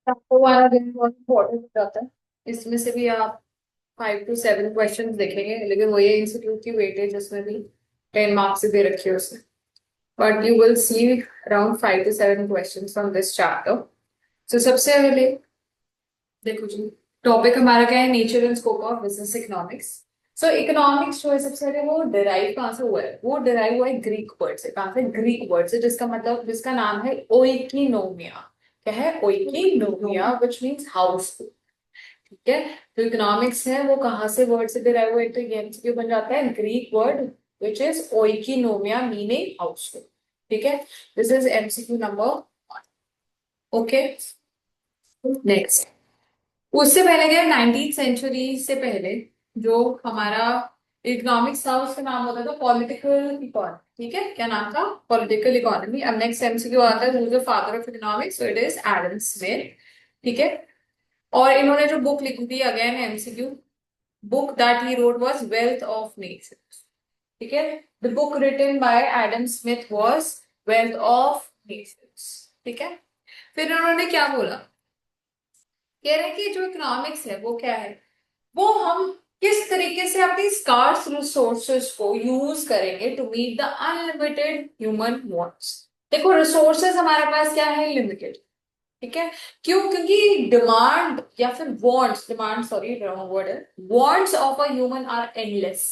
आपको वाला दिन बहुत इम्पोर्टेंट हो जाता है। इसमें से भी आप 5 to 7 क्वेश्चन देखेंगे, लेकिन वही इंस्टीट्यूट की वेटेज उसमें भी 10 मार्क्स दे रखी है उसने। But you will see around 5 to 7 question from this chapter. तो सबसे पहले देखो जी, टॉपिक हमारा क्या है, nature and scope of business economics. So economics जो है सबसे पहले वो डिराइव कहाँ से हुआ है, वो डिराइव हुआ है ग्रीक वर्ड से। कहाँ से? ग्रीक वर्ड से, जिसका मतलब, जिसका नाम है ओइकिनोमिया। क्या है? ओइकिनोमिया, विच मीन्स हाउस। ठीक है। जो इकोनॉमिक्स है वो कहाँ से वर्ड से डिराइव हुआ है, तो ये एमसीक्यू बन जाता है ग्रीक वर्ड विच इज ओइकिनोमिया मीनिंग हाउसफुल। ठीक है। This is MCQ number. Okay. Next, उससे पहले क्या, 19th सेंचुरी से पहले जो हमारा इकोनॉमिक्स था उसका नाम होता था पॉलिटिकल इकोनॉमी। ठीक है। क्या नाम था? Political economy. अब नेक्स्ट एमसीक्यू आता है, who is the father of economics, so it is Adam Smith. ठीक है। और इन्होंने जो बुक लिखी थी, again MCQ, book that he wrote was Wealth of Nations. ठीक है। The book written by Adam Smith was Wealth of Nations. ठीक है। फिर उन्होंने क्या बोला, कह रहे हैं कि जो इकोनॉमिक्स है वो क्या है, वो हम किस तरीके से अपनी स्कार्स रिसोर्सेज को यूज करेंगे to meet the unlimited human wants. देखो, रिसोर्सेज हमारे पास क्या है? लिमिटेड। ठीक है। क्यों? क्योंकि डिमांड या फिर wants, demand sorry wrong word है, wants of a human are endless.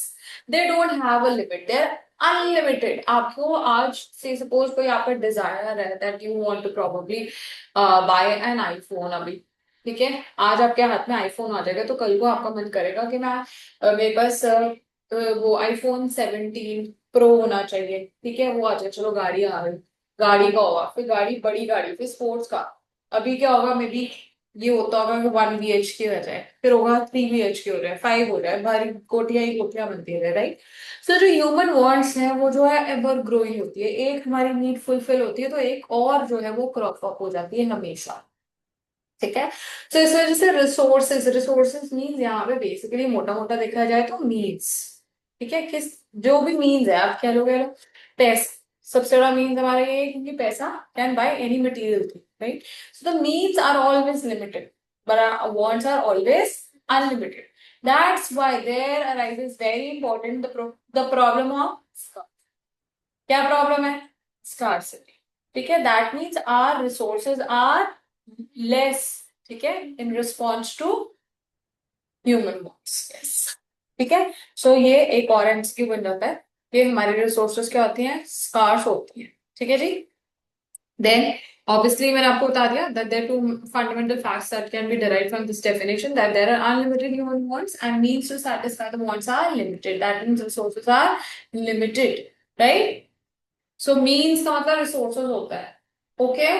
They don't have a limit, they are unlimited. आपको आज से सपोज कोई आपका डिजायर है that you want to probably buy an iPhone अभी। ठीक है। आज आपके हाथ में आईफोन आ जाएगा, तो कल को आपका मन करेगा कि मैं मेरे पास वो iPhone 17 Pro होना चाहिए। ठीक है। वो आ जाए, चलो गाड़ी आ गई, गाड़ी का होगा, फिर गाड़ी, बड़ी गाड़ी, फिर स्पोर्ट्स का। अभी क्या होगा, मे बी ये होता होगा कि 1 BHK हो जाए, फिर होगा 3 BHK हो जाए, 5 हो जाए, भारी कोठियां ही कोठियां बनती है, राइट। सो जो ह्यूमन वांट्स हैं वो जो है एवर ग्रोइंग होती है। एक हमारी नीड फुलफिल होती है तो एक और जो है वो क्रॉप अप हो जाती है हमेशा। ठीक है। तो इस वजह से रिसोर्सेज, रिसोर्सेज मीन्स यहाँ पे बेसिकली मोटा मोटा देखा जाए तो मीन्स। ठीक है। किस, जो भी मीन्स है, आप कह लो पैसा। सबसे बड़ा मीन्स हमारा ये है, क्योंकि पैसा can buy any material thing, right. So the means are always limited, but our wants are always unlimited. That's why there arises very important the problem of, क्या प्रॉब्लम है? स्कार्सिटी। ठीक है। That means our resources are less. ठीक है। In response to human wants. Yes. ठीक है। सो ये एक और एमसीक्यू बन जाता है, ये हमारी रिसोर्सेज क्या होती हैं? स्कार्स होती हैं। ठीक है जी। देन obviously मैंने आपको बता दिया that there are two fundamental facts that can be derived from this definition, that there are unlimited human wants and means to satisfy the wants are limited. That means resources are limited, right? So means का मतलब resources होता है। Okay.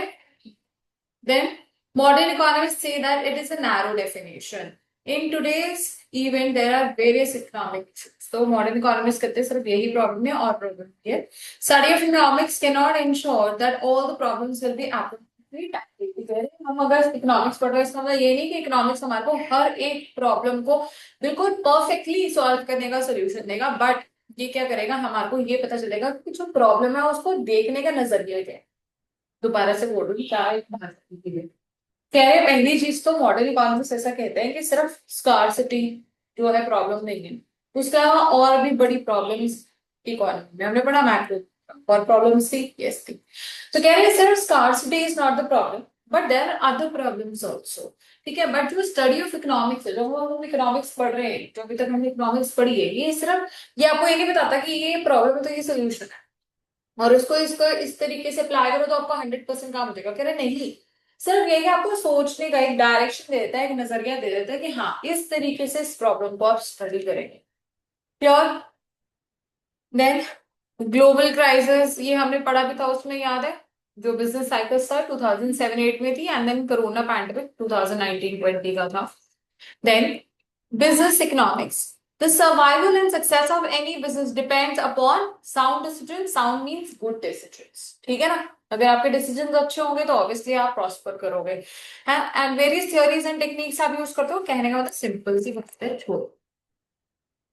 Then modern economics से that it is a narrow definition. In today's event there are various economics. तो modern economics कहते हैं सिर्फ यही प्रॉब्लम है और प्रॉब्लम है, study of economics can not ensure that all the problems will be appropriately tackled. हम अगर इकोनॉमिक्स पढ़ रहे हैं इसका मतलब ये नहीं कि इकोनॉमिक्स हमारे को हर एक प्रॉब्लम को बिल्कुल परफेक्टली सॉल्व करने का सोल्यूशन देगा, बट ये क्या करेगा, हमारे को ये पता चलेगा कि जो प्रॉब्लम है उसको देखने का नजरिया क्या है। दोबारा से बोल रही हूँ, क्या एक भाषा के लिए कह रहे हैं। पहली चीज तो मॉडर्न इकोनॉमिक्स ऐसा कहते हैं कि सिर्फ स्कार्सिटी जो है प्रॉब्लम नहीं है, उसके अलावा और भी बड़ी प्रॉब्लम्स इकोनॉमी में हमने पढ़ा, मैक्रो और प्रॉब्लम्स थी, यस थी। तो कह रहे हैं सिर्फ scarcity is not the problem, but there are other problems also. ठीक है। बट जो स्टडी ऑफ इकोनॉमिक्स है, जो हम इकोनॉमिक्स पढ़ रहे हैं, जो अभी तक हमने इकोनॉमिक्स पढ़ी है, ये सिर्फ, ये आपको ये नहीं बताता कि ये प्रॉब्लम है तो ये सोल्यूशन है और उसको इसको इस तरीके से अप्लाई करो तो आपका 100% काम हो जाएगा। कह रहे नहीं, सिर्फ ये कि आपको सोचने का एक डायरेक्शन दे देता है, एक नजरिया दे देता है कि हाँ इस तरीके से इस प्रॉब्लम को आप स्टडी करेंगे। श्योर। देन ग्लोबल क्राइसिस, ये हमने पढ़ा भी था, उसमें याद है जो बिजनेस साइकिल्स था 2007-8 में थी, एंड देन कोरोना पैंडेमिक 2019-20 का था। Then, business economics. The survival and success of any business depends upon sound decisions. Sound means good decisions. ठीक है ना? अगर आपके डिसीजन अच्छे होंगे तो ऑब्वियसली आप प्रॉस्पर करोगे। And various theories and techniques आप यूज करते हो। कहने का मतलब सिंपल सी बात है, छोड़ो।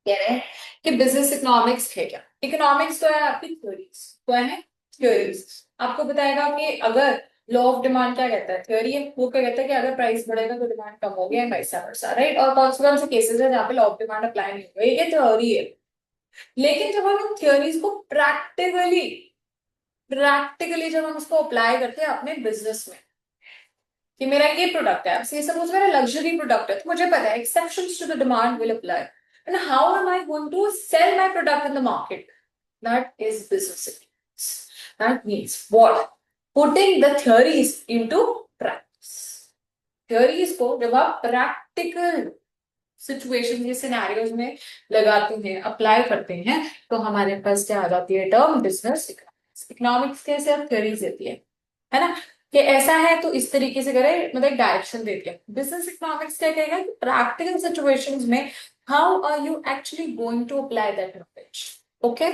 कह रहे हैं कि बिजनेस इकोनॉमिक्स है क्या? इकोनॉमिक्स तो है आपकी थ्योरीज, तो है थ्योरीज। आपको बताएगा कि अगर लॉ ऑफ डिमांड क्या कहता है, थ्योरी है, वो क्या कहता है कि अगर प्राइस बढ़ेगा तो डिमांड कम होगी एंड वाइस वर्सा, राइट। और कौन से केसेस है जहाँ पे लॉ ऑफ डिमांड अप्लाई नहीं होगा, ये थ्योरी है। लेकिन जब हम इन थ्योरीज को प्रैक्टिकली जब हम उसको अप्लाई करते हैं अपने बिजनेस में, कि मेरा ये प्रोडक्ट है, ये सपोज मेरा लग्जरी प्रोडक्ट है, तो मुझे पता है exceptions to the demand will apply, and how am I going to sell my product in the market, that is business. That means what, putting the theories into practice. Theories को जब आप practical situation या scenarios में लगाते हैं, apply करते हैं, तो हमारे पास क्या आ जाती है टर्म, बिजनेस इकोनॉमिक्स। इकोनॉमिक्स कैसे अब थ्योरीज देती है ना, कि ऐसा है तो इस तरीके से करें, मतलब डायरेक्शन देती है। बिजनेस इकोनॉमिक्स क्या कहेगा कि प्रैक्टिकल सिचुएशंस में how are you actually going to apply that knowledge. Okay,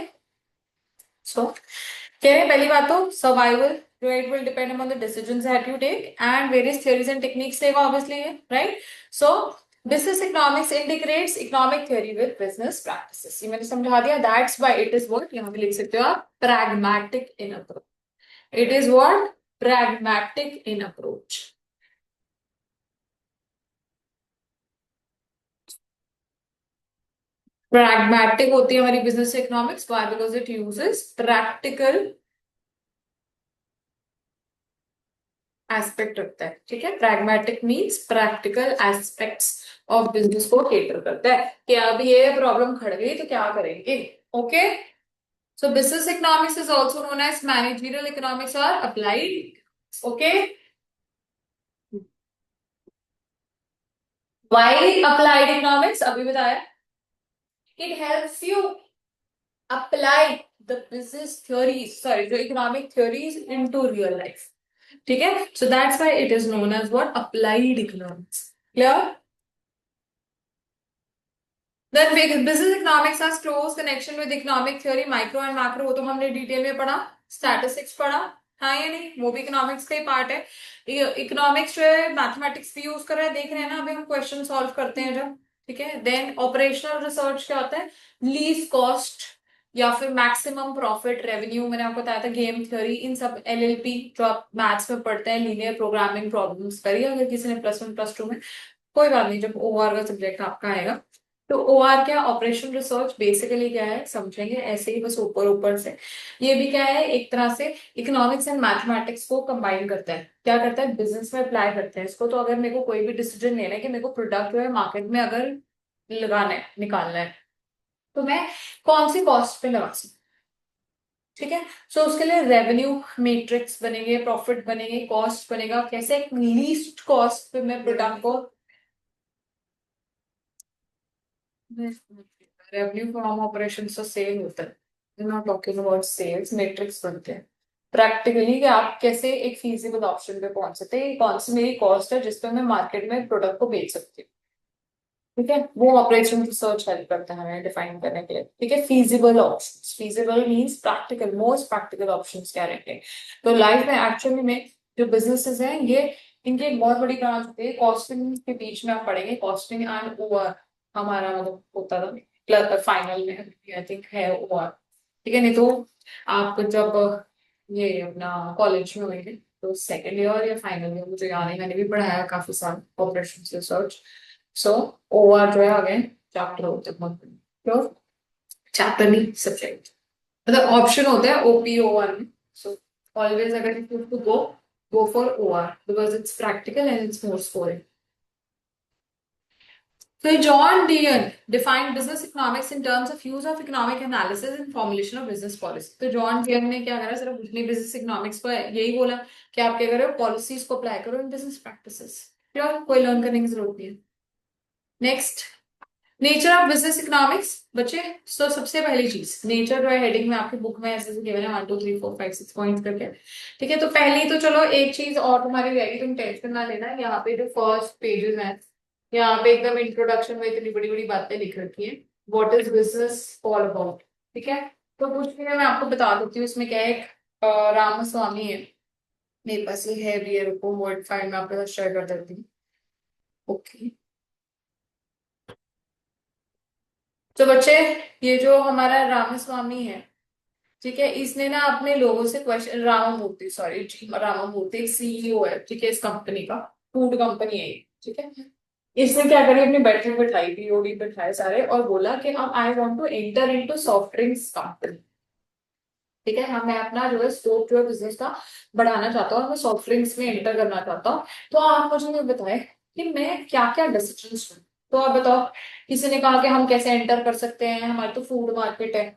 so कह रहे हैं पहली बात तो survival, it will depend upon the decisions that you take and various theories and techniques देगा obviously, right? So business economics integrates economic theory with business practices। ये मैंने समझा दिया। that's why it is what, यहाँ पे लिख सकते हो आप, pragmatic in approach। it is what, pragmatic in approach। pragmatic होती है हमारी business economics, why? because it uses practical aspect रखता है, ठीक है। Pragmatic means practical aspects of business को केटर करता है, कि अब ये प्रॉब्लम खड़ गई तो क्या करेंगे। Okay, so business economics is also known as managerial economics और applied. Okay, why applied economics, अभी बताया, it helps you apply the business theories, sorry जो economic theories into real life, ठीक है। So that's why it is known as what, applied economics. Clear? Then business economics has close connection with economic theory, micro and macro, वो तो हमने detail में पढ़ा। Statistics पढ़ा, हाँ या नहीं, वो भी इकोनॉमिक्स का ही पार्ट है। इकोनॉमिक्स जो है मैथमेटिक्स भी यूज कर रहा है, देख रहे हैं ना अभी हम क्वेश्चन सॉल्व करते हैं जब, ठीक है। देन ऑपरेशनल रिसर्च क्या होता है, लीस्ट कॉस्ट या फिर मैक्सिमम प्रॉफिट रेवेन्यू, मैंने आपको बताया था, गेम थ्योरी, इन सब, एलएलपी जो आप मैथ्स में पढ़ते हैं, लीनियर प्रोग्रामिंग प्रॉब्लम्स करिए अगर किसी ने +1 +2 में, कोई बात नहीं, जब ओआर का सब्जेक्ट आपका आएगा। तो ओआर क्या, ऑपरेशन रिसर्च बेसिकली क्या है समझेंगे ऐसे ही बस ऊपर ऊपर से। ये भी क्या है, एक तरह से इकोनॉमिक्स एंड मैथमेटिक्स को कंबाइन करता है, क्या करता है, बिजनेस में अप्लाई करते हैं इसको। तो अगर मेरे को कोई भी डिसीजन लेना है कि मेरे को प्रोडक्ट जो है मार्केट में अगर लगाना है, निकालना है, तो मैं कौन सी कॉस्ट पे लगा सकती, ठीक है। सो उसके लिए रेवेन्यू मैट्रिक्स बनेंगे, प्रॉफिट बनेंगे, कॉस्ट बनेगा, कैसे लीस्ट कॉस्ट पे मैं प्रोडक्ट को, रेवेन्यू फ्रॉम ऑपरेशन तो सेल होता है, not talking about sales, matrix बनते हैं प्रैक्टिकली कि आप कैसे एक फीजिबल ऑप्शन पे पहुंच सकते हैं, कौन सी मेरी कॉस्ट है जिसपे मैं मार्केट में प्रोडक्ट को बेच सकती हूँ, ठीक है। वो ऑपरेशन रिसर्च हेल्प करता है हमें डिफाइन करने के लिए, ठीक है। Feasible options, feasible means practical, most practical options क्या रहेंगे। तो लाइफ में एक्चुअली में जो बिजनेसेस हैं ये, इनकी एक बहुत बड़ी ब्रांच होती है कॉस्टिंग के बीच में, आप पढ़ेंगे कॉस्टिंग एंड ओवर, हमारा मतलब होता था फाइनल में, आई थिंक है ओवर, ठीक है। नहीं तो आप जब ये अपना कॉलेज में होंगे तो सेकेंड ईयर या फाइनल ईयर, मुझे याद नहीं, मैंने भी पढ़ाया काफी साल ऑपरेशन रिसर्च। सो ओआर जो है अगेन चैप्टर होते हैं बहुत बड़े, तो चैप्टर नहीं सब्जेक्ट, मतलब ऑप्शन होता है ओपी ओआर में। सो ऑलवेज अगर you to go for OR because it's practical and it's more scoring. So John Deere defined business economics in terms of use of economic analysis and formulation of business policy। तो John Deere ने क्या करा, सिर्फ अपनी business economics को यही बोला कि आप क्या करो, पॉलिसीज को अप्लाई करो इन बिजनेस प्रैक्टिसेस, और कोई लर्न करने की जरूरत नहीं है। Next, nature of business economics बच्चे। तो सबसे पहली चीज नेचर जो है हेडिंग में आपकी बुक में ऐसे गिवन है 1 2 3 4 5 6 पॉइंट करके, ठीक है। तो पहली तो चलो एक चीज और तुम्हारी रहेगी, तुम टेंशन ना लेना, यहाँ पे जो फर्स्ट पेजेस हैं यहाँ पे एकदम इंट्रोडक्शन में इतनी बड़ी बड़ी बातें लिख रखी है, what is business all about, ठीक है। तो कुछ भी मैं आपको बता देती हूँ इसमें क्या है। एक रामास्वामी है, मेरे पास ये है भी है, रुको वर्ड फाइल में आपके साथ शेयर कर देती हूँ। ओके, तो बच्चे ये जो हमारा रामास्वामी है, ठीक है, इसने ना अपने लोगों से क्वेश्चन, रामामूर्ति, सॉरी रामामूर्ति एक सीईओ है, ठीक है, इस कंपनी का, फूड कंपनी है ये, ठीक है। इसने क्या करी, अपनी बैटरी बिठाई, पीओडी बिठाए सारे, और बोला कि अब I want to enter into soft drinks company, ठीक है। हाँ, मैं अपना जो है स्कोप जो है बिजनेस का बढ़ाना चाहता हूँ और मैं सॉफ्ट ड्रिंक्स में एंटर करना चाहता हूँ। तो आप मुझे ये बताएं कि मैं क्या क्या डिसीजन लूं। तो आप बताओ, किसी ने कहा कि हम कैसे एंटर कर सकते हैं, हमारी तो फूड मार्केट है,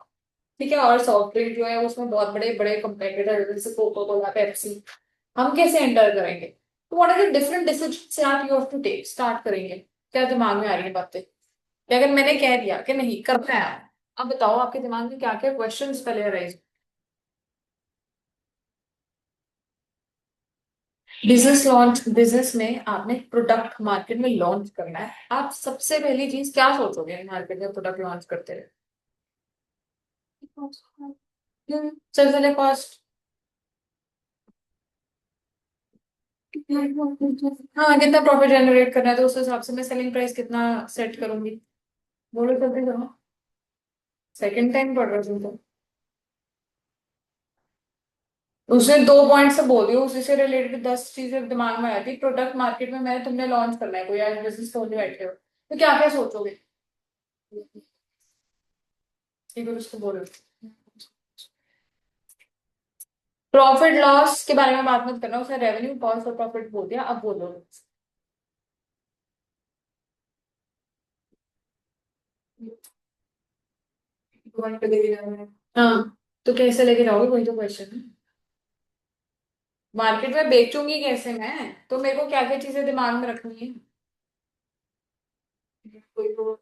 ठीक है, और सॉफ्ट ड्रिंक जो है उसमें बहुत बड़े बड़े कंपेटिटर जैसे कोको कोला, पेप्सी, हम कैसे एंटर करेंगे। तो what are the different decision आप you have to take, start करेंगे, क्या दिमाग में आ रही है बातें, कि अगर मैंने कह दिया कि नहीं करना है, अब बताओ आपके दिमाग में क्या क्या क्वेश्चंस पहले अराइज। बिजनेस लॉन्च, बिजनेस में आपने प्रोडक्ट मार्केट में लॉन्च करना है, आप सबसे पहली चीज क्या सोचोगे मार्केट में प्रोडक्ट लॉन्च करते रहे। सबसे पहले कॉस्ट। हाँ, कितना प्रॉफिट जनरेट करना है तो उस हिसाब से मैं सेलिंग प्राइस कितना सेट करूंगी। बोलो जल्दी करो, सेकंड टाइम पढ़ रहे हो तुम तो। उसने 2 पॉइंट से बोल दिया, उसी से रिलेटेड 10 चीजें दिमाग में आई थी। प्रोडक्ट मार्केट में मैंने, तुमने लॉन्च करना है कोई, आज बिजनेस खोलने बैठे हो तो क्या क्या सोचोगे, एक बार उसको बोलो। प्रॉफिट लॉस के बारे में बात मत करना, उसने रेवेन्यू कॉस्ट और प्रॉफिट बोल दिया, अब बोलो। पॉइंट पे लेके जाना है। हाँ, तो कैसे लेके जाओगे, वही तो क्वेश्चन है। मार्केट में बेचूंगी कैसे मैं, तो मेरे को क्या क्या चीजें दिमाग में रखनी है। कोई तो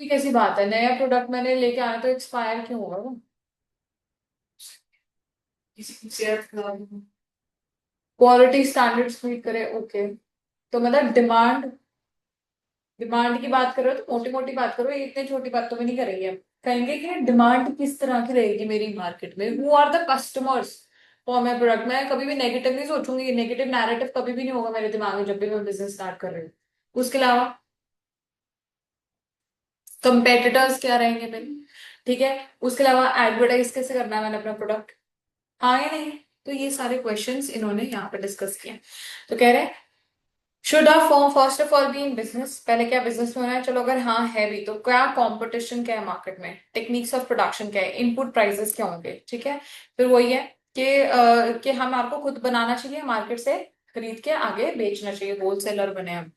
ये कैसी बात है, नया प्रोडक्ट मैंने लेके आया तो एक्सपायर क्यों होगा वो। किसी की सेहत खराब हो, क्वालिटी स्टैंडर्ड्स मीट करे, ओके। तो मतलब डिमांड, डिमांड की बात करो तो मोटी मोटी बात करो, ये इतनी छोटी बात तो मैं नहीं करेंगे। हम कहेंगे कि डिमांड किस तरह की रहेगी मेरी मार्केट में, who are the customers for my product. मैं कभी भी नेगेटिव नहीं सोचूंगी, नेगेटिव नैरेटिव कभी भी नहीं होगा मेरे दिमाग में जब भी मैं बिजनेस स्टार्ट कर रही हूँ। उसके अलावा कंपेटिटर्स क्या रहेंगे मेरे, ठीक है। उसके अलावा एडवर्टाइज कैसे करना है मैंने अपना प्रोडक्ट, हाँ या नहीं। तो ये सारे क्वेश्चंस इन्होंने यहाँ पे डिस्कस किए। तो कह रहे हैं should our form first of all be in business, पहले क्या बिजनेस में होना है, चलो अगर हाँ है भी तो क्या कंपटीशन क्या है मार्केट में, टेक्निक्स ऑफ प्रोडक्शन क्या है, इनपुट प्राइसेस क्या होंगे, ठीक है। फिर वही है कि हम आपको खुद बनाना चाहिए, मार्केट से खरीद के आगे बेचना चाहिए, होलसेलर बने हम।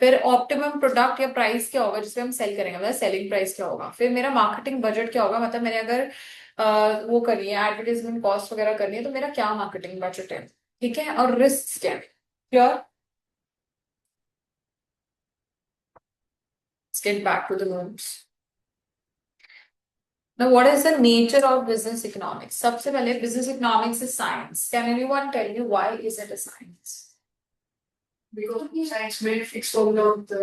फिर ऑप्टिमम प्रोडक्ट या प्राइस क्या होगा जिसपे हम सेल करेंगे, मतलब सेलिंग प्राइस क्या होगा। फिर मेरा मार्केटिंग बजट क्या होगा, मतलब मैंने अगर वो करनी है एडवर्टाइजमेंट कॉस्ट वगैरह करनी है तो मेरा क्या मार्केटिंग बजट है, ठीक है, और रिस्क क्या है। Clear, let's get back to the notes. Now, what is the nature of business economics? सबसे पहले business economics is science. Can anyone tell me why is it a science? Because science made fixed formula of the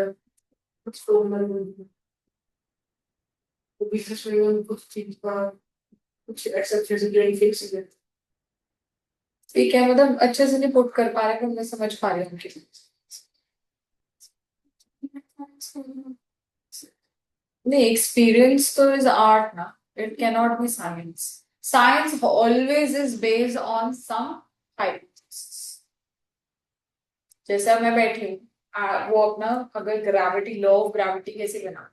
fixed formula the business में कुछ चीज का कुछ exception से नहीं fix है। ठीक है, मतलब अच्छे से नहीं पुट कर पा रहे पर मैं समझ पा रही हूँ उनकी। नहीं, एक्सपीरियंस तो इज आर्ट ना, it can not be science. Science always is based on some hypothesis. जैसे अब मैं बैठी हूँ, वो अपना, अगर ग्रेविटी, लॉ ऑफ ग्रेविटी कैसे बना,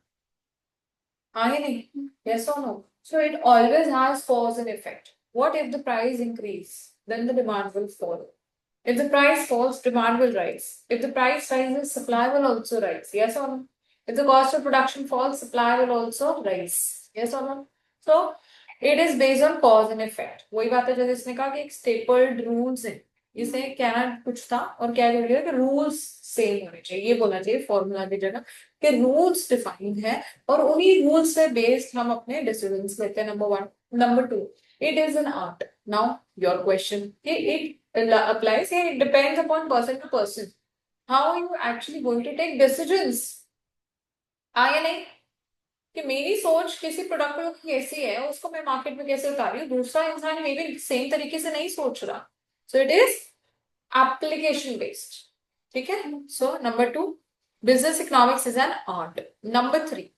हाँ या नहीं, यस और no. So it always has cause and effect. What if the price increase, then the demand will fall. If the price falls, demand will rise. If the price rises, supply will also rise. Yes or no? If the cost of production falls, supply will also rise. Yes or no? So it is based on cause and effect. वही बात है जैसे इसने कहा कि एक stapled rules है, इसे कहना कुछ था और क्या जरूरी है कि रूल्स सेम होने चाहिए, ये बोलना चाहिए फॉर्मूला की जगह, कि रूल्स डिफाइंड है और उन्हीं रूल्स से बेस्ड हम अपने डिसीजंस लेते हैं। Number one. Number two, it is an art. Now your question, it applies, it depends upon person to person how are you actually going to take decisions, हाँ या नहीं, कि मेरी सोच किसी प्रोडक्ट पर कैसी है उसको मैं मार्केट में कैसे उतारी हूँ, दूसरा इंसान मे भी सेम तरीके से नहीं सोच रहा। सो इट इज एप्लीकेशन बेस्ड, ठीक है। So number two, business economics is an art. Number three,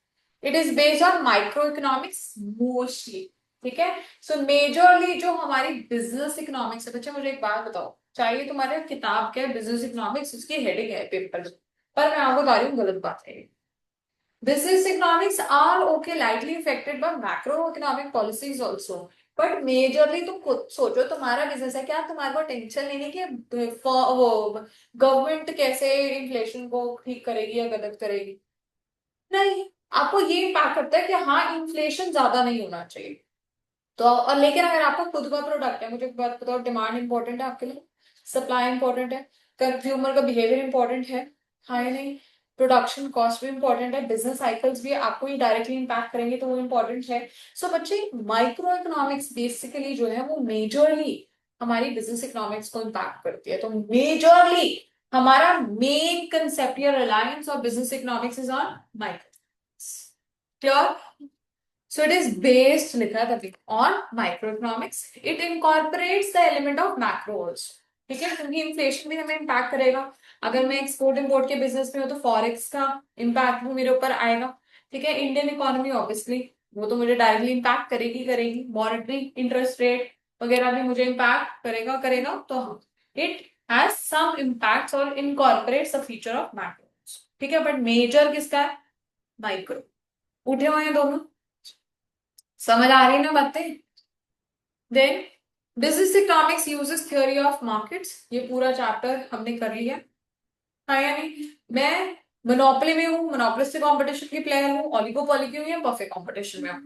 it is based on micro economics mostly, ठीक है। सो मेजरली जो हमारी बिजनेस इकोनॉमिक्स है, बच्चे मुझे एक बात बताओ, चाहिए तुम्हारे किताब के बिजनेस इकोनॉमिक्स, उसकी हेडिंग है पेपर पर मैं आपको बता रही हूँ गलत बात है। Business economics are okay, lightly affected by macroeconomic policies also. But majorly तुम खुद सोचो, तुम्हारा बिजनेस है, क्या तुम्हारे को टेंशन लेने की वो गवर्नमेंट कैसे इन्फ्लेशन को ठीक करेगी या गलत करेगी? नहीं, आपको ये इम्पैक्ट करता है कि हाँ इन्फ्लेशन ज्यादा नहीं होना चाहिए। तो और लेकिन अगर आपका खुद का प्रोडक्ट है, मुझे एक बात बताओ, डिमांड इंपॉर्टेंट है आपके लिए, सप्लाई इंपॉर्टेंट है, कंज्यूमर का बिहेवियर इंपॉर्टेंट है, हाँ या नहीं? प्रोडक्शन कॉस्ट भी इंपॉर्टेंट है, बिजनेस साइकिल्स भी आपको ही डायरेक्टली इंपैक्ट करेंगे तो वो इंपॉर्टेंट है। सो बच्चे माइक्रो इकोनॉमिक्स बेसिकली जो है वो मेजरली हमारी बिजनेस इकोनॉमिक्स को इम्पैक्ट करती है। तो मेजरली हमारा मेन कंसेप्ट या Reliance of business economics is on micro. Clear? So it is based, लिखा है तभी, on microeconomics. It incorporates the element of macro also. ठीक है, क्योंकि इन्फ्लेशन भी हमें इम्पैक्ट करेगा। अगर मैं एक्सपोर्ट इंपोर्ट के बिजनेस में हूँ तो फॉरेक्स का इम्पैक्ट भी मेरे ऊपर आएगा। ठीक है, इंडियन इकोनॉमी ऑब्वियसली वो तो मुझे डायरेक्टली इम्पैक्ट करेगी करेगी, मॉनेटरी इंटरेस्ट रेट वगैरह भी मुझे इम्पैक्ट करेगा करेगा। तो इट हैज सम इम्पैक्ट्स और incorporates the feature of macro. ठीक है, बट मेजर किसका है? माइक्रो। उठे हुए हैं दोनों, समझ आ रही है ना बातें? Then business economics uses theory of markets, ये पूरा चैप्टर हमने कर लिया, हाँ या नहीं? मैं मोनोपोली में हूँ, मोनोपोलिस्टिक कंपटीशन की प्लेयर हूँ, ओलिगोपोली की हूँ या बफे कंपटीशन में हूँ।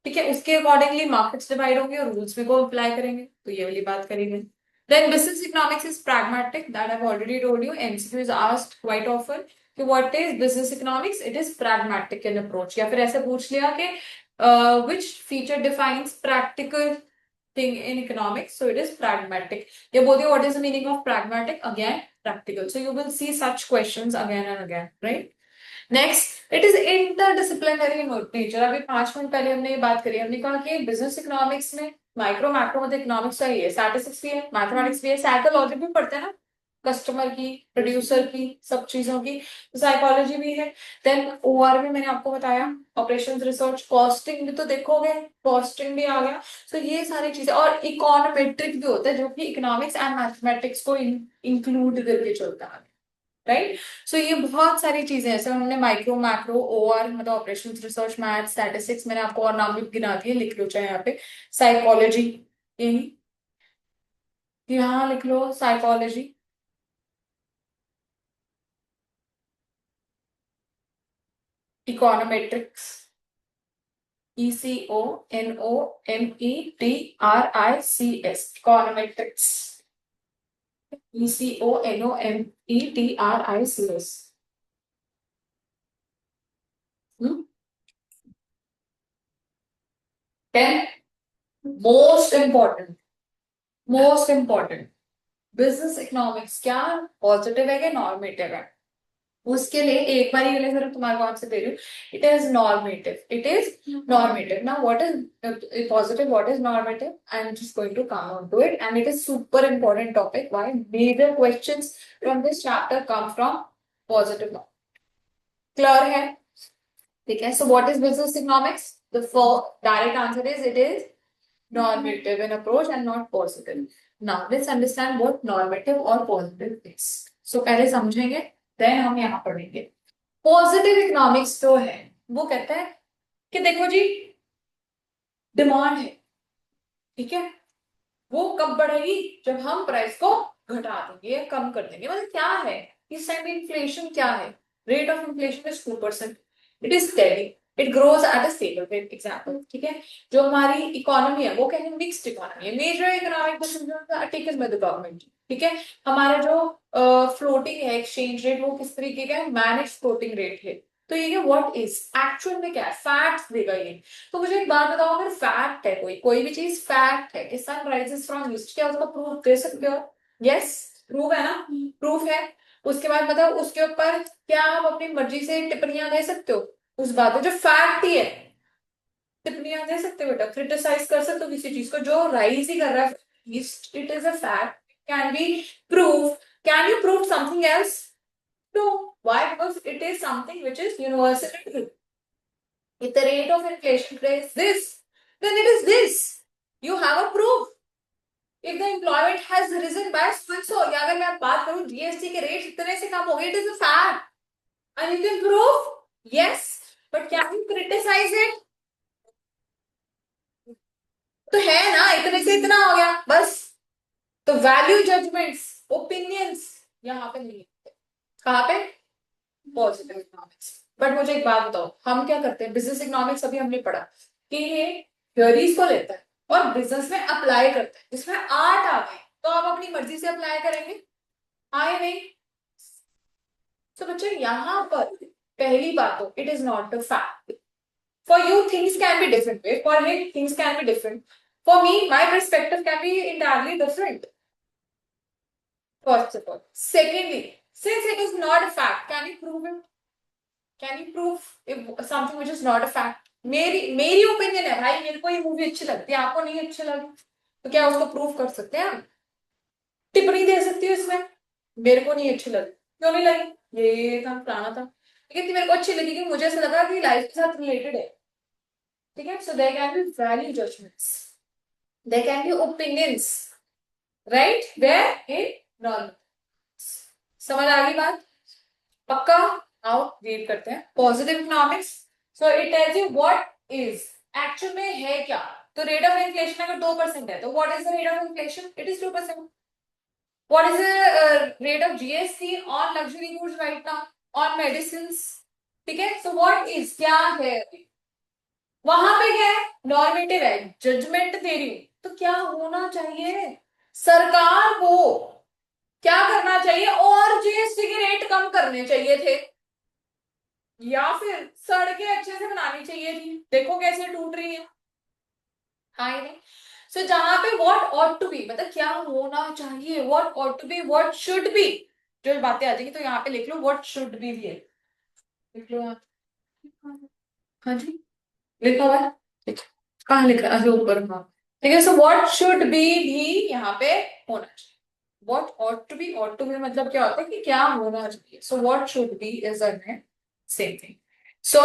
ठीक है, उसके अकॉर्डिंगली मार्केट्स डिवाइड होंगे और रूल्स में को अप्लाई करेंगे, तो ये वाली बात करेंगे। Then business economics is pragmatic, that I've already told you, MCQ is asked quite often कि what is business economics? It is pragmatic in approach, या फिर ऐसे पूछ लिया कि which feature defines practical thing in economics? So it is pragmatic. ये बोल दिया what is the meaning of pragmatic? Again practical. So you will see such questions again and again, right? Next, it is interdisciplinary in nature. अभी 5 minute पहले हमने ये बात करी, हमने कहा कि बिजनेस इकोनॉमिक्स में माइक्रो मैक्रो मतलब इकोनॉमिक्स का ही है, स्टैटिस्टिक्स भी है, मैथमेटिक्स भी है, साइकोलॉजी भी पढ़ते हैं ना, कस्टमर की, प्रोड्यूसर की, सब चीजों की, साइकोलॉजी भी है। देन ओआर भी मैंने आपको बताया, ऑपरेशंस रिसर्च, कॉस्टिंग भी तो देखोगे, कॉस्टिंग भी आ गया। तो ये सारी चीजें, और इकोनोमेट्रिक भी होता है जो कि इकोनॉमिक्स एंड मैथमेटिक्स को इंक्लूड करके चलता है, राइट? सो ये बहुत सारी चीजें ऐसे हमने माइक्रो मैक्रो ओआर मतलब ऑपरेशन रिसर्च मैथ स्टैटिस्टिक्स, मैंने आपको और नाम भी गिना दिए, लिख लो चाहे यहाँ पे। साइकोलॉजी, यही यहाँ लिख लो, psychology, econometrics, ECONOMETRICS, econometrics, ECONOMETRICS। Then most important, most important, business economics क्या पॉजिटिव है कि नॉर्मेटिव है? उसके लिए एक बार ये सिर्फ तुम्हारे को आंसर दे रही हूँ, it is normative, it is normative. Now what is positive, what is normative? I am just going to come on to it, and it is super important topic, why major questions from this chapter come from positive. Clear है? ठीक है, so what is business economics? The direct answer is it is normative in approach and not positive. Now let's understand what normative or positive is. So पहले समझेंगे, then हम यहाँ पढ़ेंगे। Positive economics जो है वो कहता है कि देखो जी, डिमांड है, ठीक है, वो कब बढ़ेगी? जब हम प्राइस को घटा देंगे या कम कर देंगे। मतलब क्या है इस टाइम इन्फ्लेशन, क्या है? Rate of inflation is 2%, it is steady, it grows at a stable rate. Example, ठीक है, जो हमारी इकोनॉमी है वो क्या है? मिक्स्ड इकोनॉमी है, major economic decisions taken by the government. ठीक है, हमारा जो फ्लोटिंग है एक्सचेंज रेट, वो किस तरीके का है? मैनेज फ्लोटिंग रेट है। तो ये व्हाट इज एक्चुअल में क्या है? फैक्ट्स देगा ये। तो मुझे एक बात बताओ, अगर फैक्ट है, कोई कोई भी चीज फैक्ट है कि सन राइजेस फ्रॉम ईस्ट, क्या उसका प्रूफ दे सकते हो? यस, प्रूफ है ना, प्रूफ है। उसके बाद मतलब उसके ऊपर क्या आप अपनी मर्जी से टिप्पणियां दे सकते हो? उस बात है जो फैक्ट ही है, टिप्पणियां दे सकते हो बेटा, क्रिटिसाइज कर सकते हो किसी चीज को जो राइज ही कर रहा है, it is a fact, can be prove. Can you prove something else? No, why? Because it is something which is universal true. If the rate of inflation is this, then it is this. You have a proof. If the employment has risen by so, या अगर मैं बात करूं GST के rate इतने से कम हो गए, it is a fact. And you can prove, yes, but can you criticize it? तो है ना, इतने से इतना हो गया बस. तो वैल्यू जजमेंट्स, ओपिनियंस यहाँ पे नहीं है. कहाँ पे? Positive economics. बट मुझे एक बात बताओ, हम क्या करते हैं, बिजनेस इकोनॉमिक्स अभी हमने पढ़ा कि ये थ्योरीज को लेता है और बिजनेस में अप्लाई करता है, जिसमें आर्ट आ गए तो आप अपनी मर्जी से अप्लाई करेंगे, आए नहीं. तो बच्चे यहाँ पर पहली बात तो it is not a fact. For you things can be different way, for him things can be different, for me my perspective can be entirely different. First of all. Secondly, since it is not a fact, can you prove it? Can you prove if something which is not a fact? मेरी opinion है भाई, मेरे को ये movie अच्छी लगती है, आपको नहीं अच्छी लगी, तो क्या उसको प्रूव कर सकते हैं हम? टिप्पणी दे सकती हूँ इसमें, मेरे को नहीं अच्छी लगी, क्यों नहीं लगी, ये था फलाना था, लेकिन मेरे को अच्छी लगी कि मुझे ऐसा लगा कि लाइफ के साथ रिलेटेड है. ठीक है. So there can be value judgements, there can be opinions, right, where in non. समझ आ गई बात? पक्का? आओ रीड करते हैं. Positive economics, so it tells you what is, actual में है क्या. तो रेट ऑफ इन्फ्लेशन अगर 2% है तो what is the rate of inflation, it is 2%. What is the rate of GST on luxury goods right now, on medicines. ठीक है. So what is, क्या है, वहां पे क्या है, नॉर्मेटिव है, जजमेंट दे रही हूं. तो क्या होना चाहिए, सरकार को क्या करना चाहिए, और जीएसटी के रेट कम करने चाहिए थे, या फिर सड़कें अच्छे से बनानी चाहिए थी. देखो कैसे टूट रही है. हाँ नहीं. सो जहां पे व्हाट ऑट टू बी, मतलब क्या होना चाहिए, what ought to be, what should be, जो बातें आ जाएगी तो यहाँ पे लिख लो व्हाट शुड बी भी है. लिख लो आप. हाँ जी, लिखा हुआ है. ठीक है. कहाँ लिखा है, अच्छा ऊपर. हाँ ठीक है. सो व्हाट शुड बी भी यहाँ पे होना चाहिए. What ought to be, ought to be मतलब क्या होता है कि क्या होना चाहिए. So what should be is a same thing. So,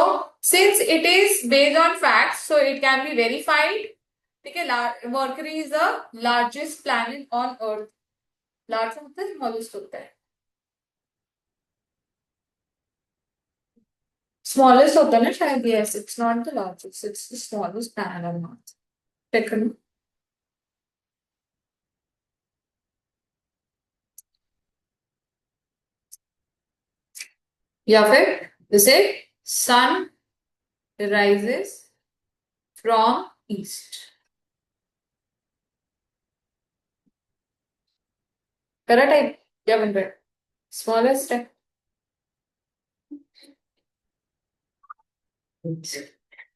since it is based on facts, so it can be verified. ठीक है. Mercury is the largest planet on Earth. Large मतलब smallest होता है. Smallest होता है ना शायद. Yes, it's not the largest. It's the smallest planet on Earth. Second. या फिर जैसे sun rises from east. करा टाइप क्या बन रहा है, स्मॉलेस्ट है.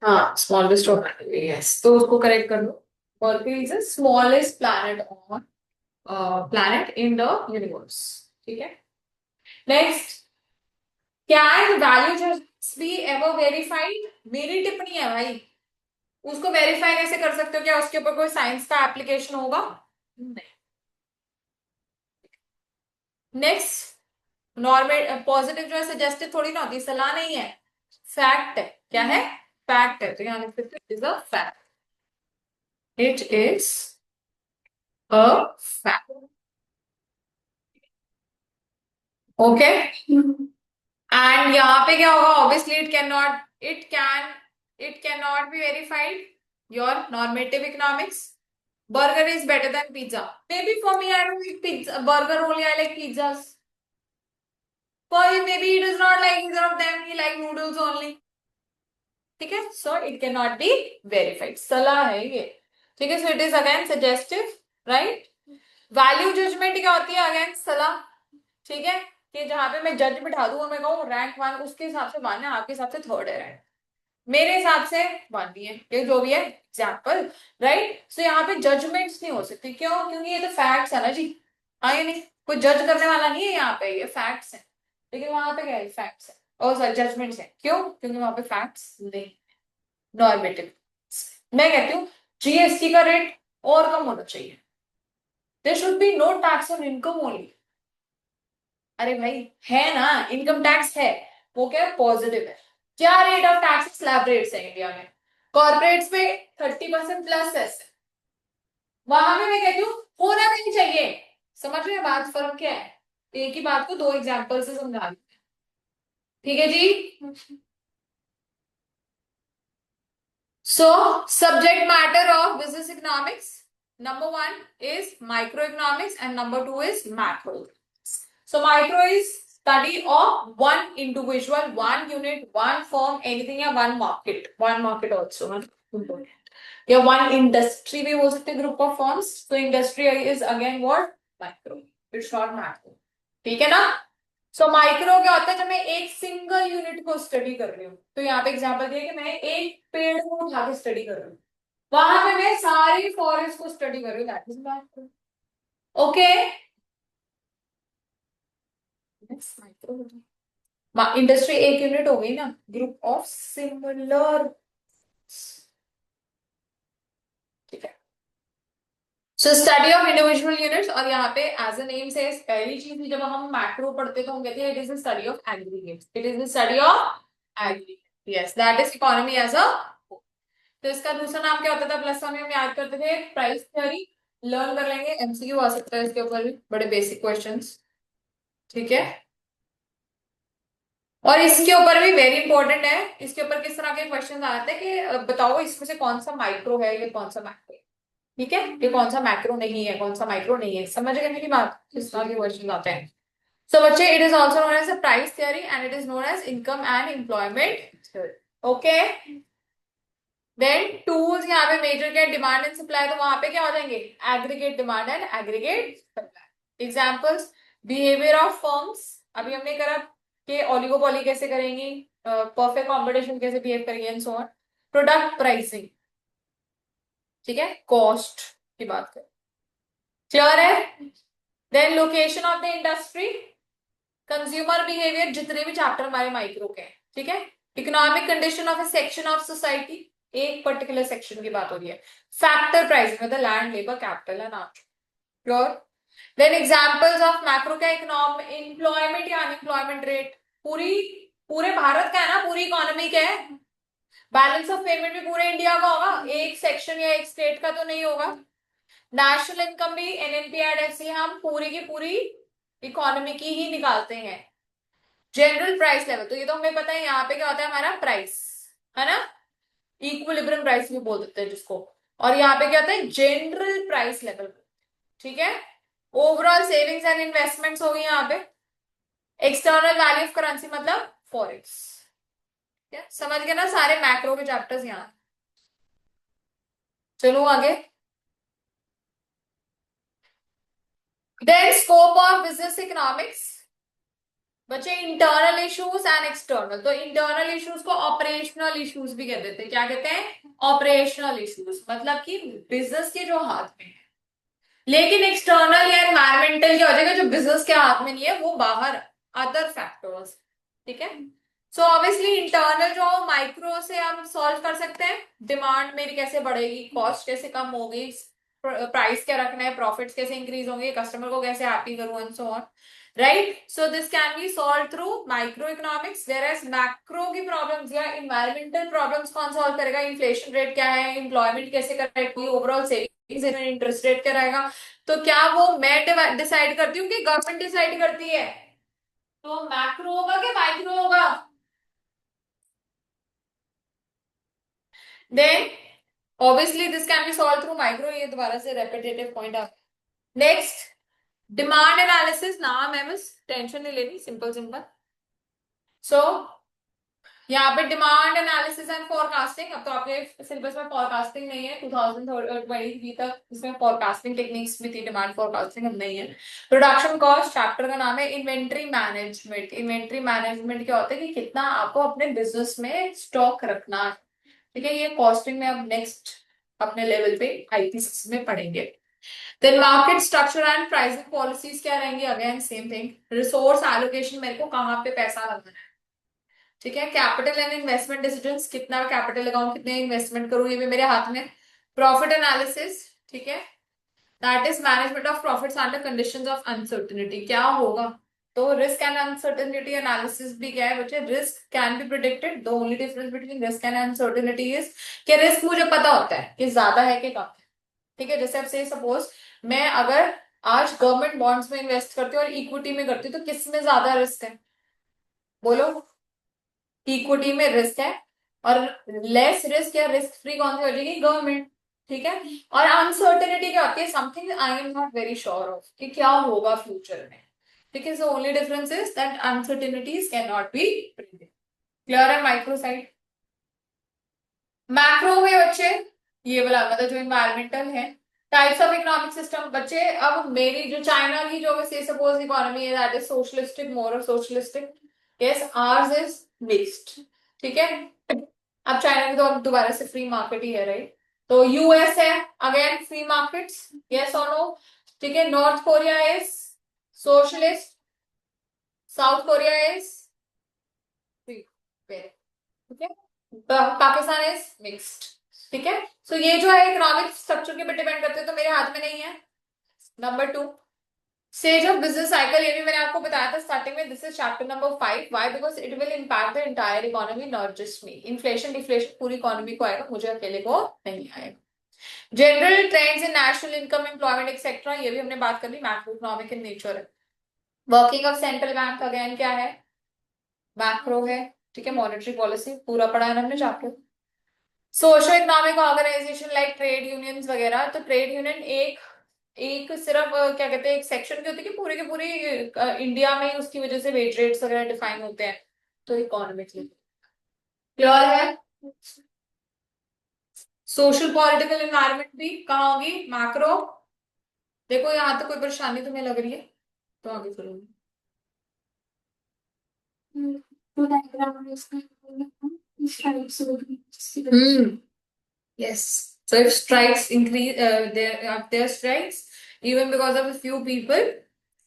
हाँ स्मॉलेस्ट होगा. यस, तो उसको करेक्ट कर लो. Mercury is the smallest planet on planet in the universe. ठीक है. Next, can value just be ever verified. मेरी टिप्पणी है भाई, उसको वेरीफाई कैसे कर सकते हो, क्या उसके ऊपर कोई साइंस का एप्लीकेशन होगा? नहीं. नेक्स्ट, नॉर्मल पॉजिटिव जो है सजेस्टिव थोड़ी ना होती, सलाह नहीं है, फैक्ट है. क्या है? फैक्ट है. तो यहाँ लिख सकते is a fact. It is a fact. Okay. And यहाँ पे क्या होगा, obviously it can not be verified. Your normative economics, burger is better than pizza. Maybe for me, I don't like pizza, burger only. I like pizzas. For him, maybe he does not like either of them. He like noodles only. ठीक है. So it cannot be verified. सलाह है ये. ठीक है. So it is again suggestive, right? Value judgement क्या होती है, अगेन सलाह. ठीक है. कि जहां पे मैं जज बिठा दूं और मैं कहूँ रैंक 1 उसके हिसाब से वन है, आपके हिसाब से थर्ड है रैंक, मेरे हिसाब से 1 भी है, ये जो भी है एग्जाम्पल, राइट. सो यहाँ पे जजमेंट्स नहीं हो सकती. क्यों? क्योंकि ये तो फैक्ट्स है ना जी. आए नहीं, कोई जज करने वाला नहीं है यहाँ पे, ये फैक्ट्स है. लेकिन वहां पे क्या है, फैक्ट्स है और सॉरी जजमेंट्स है. क्यों? क्योंकि वहां पे फैक्ट्स नहीं, नॉर्मेटिव. मैं कहती हूँ जीएसटी का रेट और कम होना चाहिए. There should be no tax on income only. अरे भाई है ना, इनकम टैक्स है, वो क्या है, पॉजिटिव है. क्या rate of tax slab rates है इंडिया में? कॉर्पोरेट्स पे 30% प्लस है, वहां पे मैं कहती हूँ होना नहीं चाहिए। समझ रहे हैं बात, फर्क क्या है? एक ही बात को दो एग्जांपल से समझा रही हूँ। ठीक है जी। So subject matter of business economics, number one is microeconomics and number two is macro. So micro is study of one individual, one unit, one firm, anything या one market also important. या one industry भी हो सकते group of firms. So industry is again what? Micro. It's not macro. ठीक है ना? So micro क्या होता है? जब मैं एक सिंगल यूनिट को स्टडी कर रही हूँ, तो यहाँ पे एग्जांपल दिया कि मैं एक पेड़ को उठा के स्टडी कर रही हूँ, वहां पे मैं सारी फॉरेस्ट को स्टडी कर रही हूँ, that is micro. Okay, micro industry एक यूनिट हो गई ना, ग्रुप ऑफ सिमिलर। ठीक है, so study of individual units, और यहाँ पे एज अ नेम से पहली चीज जब हम मैक्रो पढ़ते तो हम कहते हैं it is the study of aggregates, it is the study of aggregate, yes that is economy as a. तो इसका दूसरा नाम क्या होता था? प्लस वन में हम याद करते थे प्राइस थ्योरी, लर्न कर लेंगे, एमसीक्यू आ सकता है इसके ऊपर भी, बड़े बेसिक क्वेश्चंस। ठीक है, और इसके ऊपर भी वेरी इंपॉर्टेंट है, इसके ऊपर किस तरह के क्वेश्चन आते हैं कि बताओ इसमें से कौन सा माइक्रो है, ये कौन सा मैक्रो है। ठीक है, ये कौन सा मैक्रो नहीं है, कौन सा माइक्रो नहीं है, समझ गए मेरी बात? किस तरह के क्वेश्चन आते हैं। सो बच्चे, it is also known as price theory and it is known as income and employment theory. Okay, then tools, यहाँ पे मेजर क्या? डिमांड एंड सप्लाई, तो वहां पे क्या हो जाएंगे? Aggregate demand and aggregate supply. Examples, behaviour of firms, अभी हमने करा कि ओलिगोपॉली कैसे करेंगी, परफेक्ट कंपटीशन कैसे बिहेव करेंगे and so on. Product pricing, ठीक है, कॉस्ट की बात करें, क्लियर है? Then location of the industry, consumer behaviour, जितने भी चैप्टर हमारे माइक्रो के हैं, ठीक है। Economic condition of a section of society, एक पर्टिकुलर सेक्शन की बात हो रही है। फैक्टर प्राइसिंग मतलब land, labour, capital and out, sure. Then examples of macro क्या? इकोनॉमिक एम्प्लॉयमेंट या अनएम्प्लॉयमेंट रेट, पूरी पूरे भारत का है ना, पूरी इकोनॉमी का है। बैलेंस ऑफ पेमेंट भी पूरे इंडिया का होगा, एक सेक्शन या एक स्टेट का तो नहीं होगा। नेशनल इनकम भी एनएनपीआर ऐसे हम पूरी की पूरी इकोनॉमी की ही निकालते हैं। जनरल प्राइस लेवल, तो ये तो हमें पता है, यहाँ पे क्या होता है हमारा प्राइस, है ना, इक्विलिब्रियम प्राइस भी बोल देते हैं जिसको। और यहाँ पे क्या होता है? जनरल प्राइस लेवल, ठीक है। ओवरऑल सेविंग्स एंड इन्वेस्टमेंट्स हो गई यहाँ पे। एक्सटर्नल वैल्यू ऑफ करेंसी मतलब फॉरेक्स, समझ गए ना सारे मैक्रो के चैप्टर्स यहाँ। चलो आगे। Then scope of business economics, बच्चे इंटरनल इश्यूज एंड एक्सटर्नल, तो इंटरनल इश्यूज को ऑपरेशनल इश्यूज भी कह देते हैं। क्या कहते हैं? ऑपरेशनल इश्यूज, मतलब कि बिजनेस के जो हाथ में है। लेकिन एक्सटर्नल या एनवायरमेंटल क्या हो जाएगा? जो बिजनेस के हाथ में नहीं है, वो बाहर, अदर फैक्टर्स, ठीक है। सो ऑब्वियसली इंटरनल जो माइक्रो से हम सॉल्व कर सकते हैं, डिमांड मेरी कैसे बढ़ेगी, कॉस्ट कैसे कम होगी, प्राइस क्या रखना है, प्रॉफिट्स कैसे इंक्रीज होंगे, कस्टमर को कैसे हैप्पी करूं and so on, right. So this can be solve through micro economics, whereas macro की प्रॉब्लम्स या इन्वायरमेंटल प्रॉब्लम्स कौन सॉल्व करेगा? इन्फ्लेशन रेट क्या है, एम्प्लॉयमेंट कैसे करेगा, ओवरऑल सेविंग्स, इंटरेस्ट रेट क्या रहेगा। तो क्या वो मैं डिसाइड करती हूँ कि गवर्नमेंट डिसाइड करती है? तो मैक्रो होगा कि माइक्रो होगा? Then obviously this can be solve through micro, ये दोबारा से रेपिटेटिव पॉइंट आ। नेक्स्ट, डिमांड एनालिसिस, नाम है बस, टेंशन नहीं लेनी, सिंपल सिंपल। सो यहाँ पे डिमांड एनालिसिस एंड फोरकास्टिंग, अब तो आपके सिलेबस में फोरकास्टिंग नहीं है, 2023 तक इसमें फोरकास्टिंग टेक्निक्स भी थी, डिमांड फोरकास्टिंग अब नहीं है। प्रोडक्शन कॉस्ट चैप्टर का नाम है। इन्वेंट्री मैनेजमेंट, इन्वेंट्री मैनेजमेंट क्या होता है कि कितना आपको अपने बिजनेस में स्टॉक रखना है, ठीक है। ये कॉस्टिंग में अब नेक्स्ट अपने लेवल पे आईपीसीएस में पढ़ेंगे। Then market structure and pricing policies क्या रहेंगी? Again same thing. Resource allocation, मेरे को कहाँ पे पैसा लगाना है, ठीक है। कैपिटल एंड इन्वेस्टमेंट डिसीजंस, कितना कैपिटल लगाऊं, कितने इन्वेस्टमेंट करूं, ये भी मेरे हाथ में। प्रॉफिट एनालिसिस, ठीक है, that is management of profits under conditions of uncertainty, क्या होगा तो रिस्क एंड अनसर्टेनिटी एनालिसिस भी क्या है बच्चे, risk can be predicted, the only difference between risk and uncertainty is कि रिस्क मुझे पता होता है कि ज्यादा है कि कम है, ठीक है। जैसे अब से सपोज मैं अगर आज गवर्नमेंट बॉन्ड्स में इन्वेस्ट करती हूँ और इक्विटी में करती हूँ, तो किस में ज्यादा रिस्क है, बोलो। इक्विटी में रिस्क है, और लेस रिस्क या रिस्क फ्री कौन सी हो जाएगी, गवर्नमेंट, ठीक है। और अनसर्टेनिटी क्या होती है, something I am not very sure of कि क्या होगा फ्यूचर में, ठीक है। So only difference is that uncertainties can not B predicted. Clear है माइक्रो साइड। मैक्रो में बच्चे ये वाला मतलब जो इन्वायरमेंटल है, टाइप्स ऑफ इकोनॉमिक सिस्टम बच्चे। अब मेरी जो चाइना की जो से सपोज इकोनॉमी है that is socialistic, more of socialistic, yes ours is mixed, ठीक है। अब चाइना की तो अब दोबारा से फ्री मार्केट ही है, राइट। तो यूएस है अगेन फ्री मार्केट्स, यस और नो, ठीक है। North Korea is socialist, south Korea is free, ठीक है। पाकिस्तान इज मिक्स्ड, ठीक है। सो ये जो है इकोनॉमिक स्ट्रक्चर के पे डिपेंड करते हैं, तो मेरे हाथ में नहीं है। Number 2, stage of business cycle, ये भी मैंने आपको बताया था स्टार्टिंग में, this is chapter number 5। Why, because it will impact the entire economy, not just me. Inflation deflation पूरी इकोनॉमी को आएगा, मुझे अकेले को नहीं आएगा। General trends in national income, employment etcetera, ये भी हमने बात कर ली, मैक्रो इकोनॉमिक इन नेचर है। Working of central bank again क्या है, मैक्रो है, ठीक है। मॉनेटरी पॉलिसी पूरा पढ़ा है हमने chapter. Social economic organisation like trade unions वगैरह, तो ट्रेड यूनियन एक एक सिर्फ क्या कहते हैं एक सेक्शन की होती है कि पूरे के पूरे इंडिया में ही उसकी वजह से वेज रेट्स वगैरह डिफाइन होते हैं, तो इकोनॉमिकली क्लियर है। सोशल पॉलिटिकल एनवायरनमेंट भी कहाँ होगी, मैक्रो। देखो यहाँ तक कोई परेशानी तुम्हें लग रही है तो आगे चलो। तो डायग्राम में इसका yes. So if strikes increase, their strikes, even because of a few people,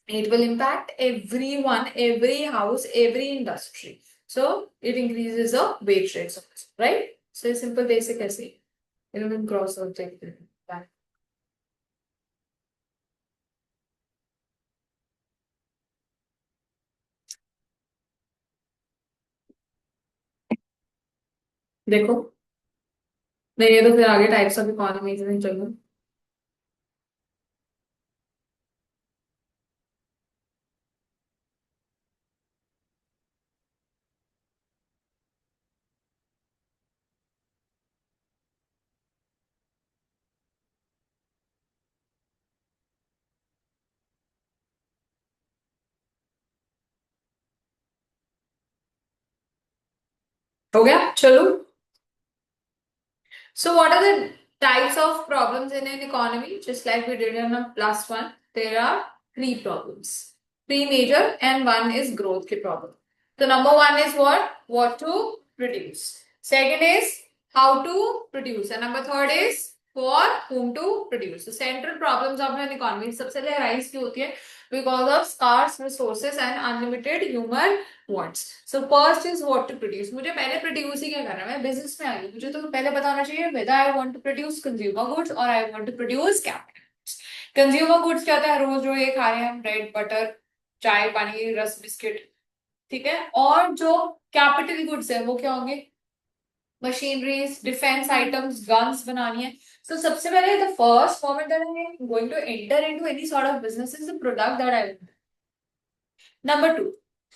it will impact everyone, every house, every industry. So it increases the wage rates, right? So a simple basic essay. Even cross objective. देखो नहीं, ये तो फिर आगे types of economy में चलो। हो गया चलो। So what are the types of problems in an economy? Just like we did in a plus one, there are three problems. Three major and one is growth के problem. So number one is what? What to produce. Second is how to produce. And number third is for whom to produce. The central problems of an economy सबसे पहले rise की होती है because of scarce resources and unlimited human wants. So first is what to produce. मुझे पहले produce ही क्या करना है, मैं बिजनेस में आई हूँ, मुझे तो पहले बताना चाहिए whether I want to produce consumer goods or I want to produce capital goods. Consumer goods क्या होता है, रोज जो ये खा रहे हैं हम, ब्रेड बटर चाय पानी रस बिस्किट, ठीक है। और जो कैपिटल गुड्स है वो क्या होंगे, मशीनरीज, डिफेंस आइटम्स, गन्स बनानी है। So सबसे पहले the first moment that I am going to enter into any sort of business is the product that I will. Number 2,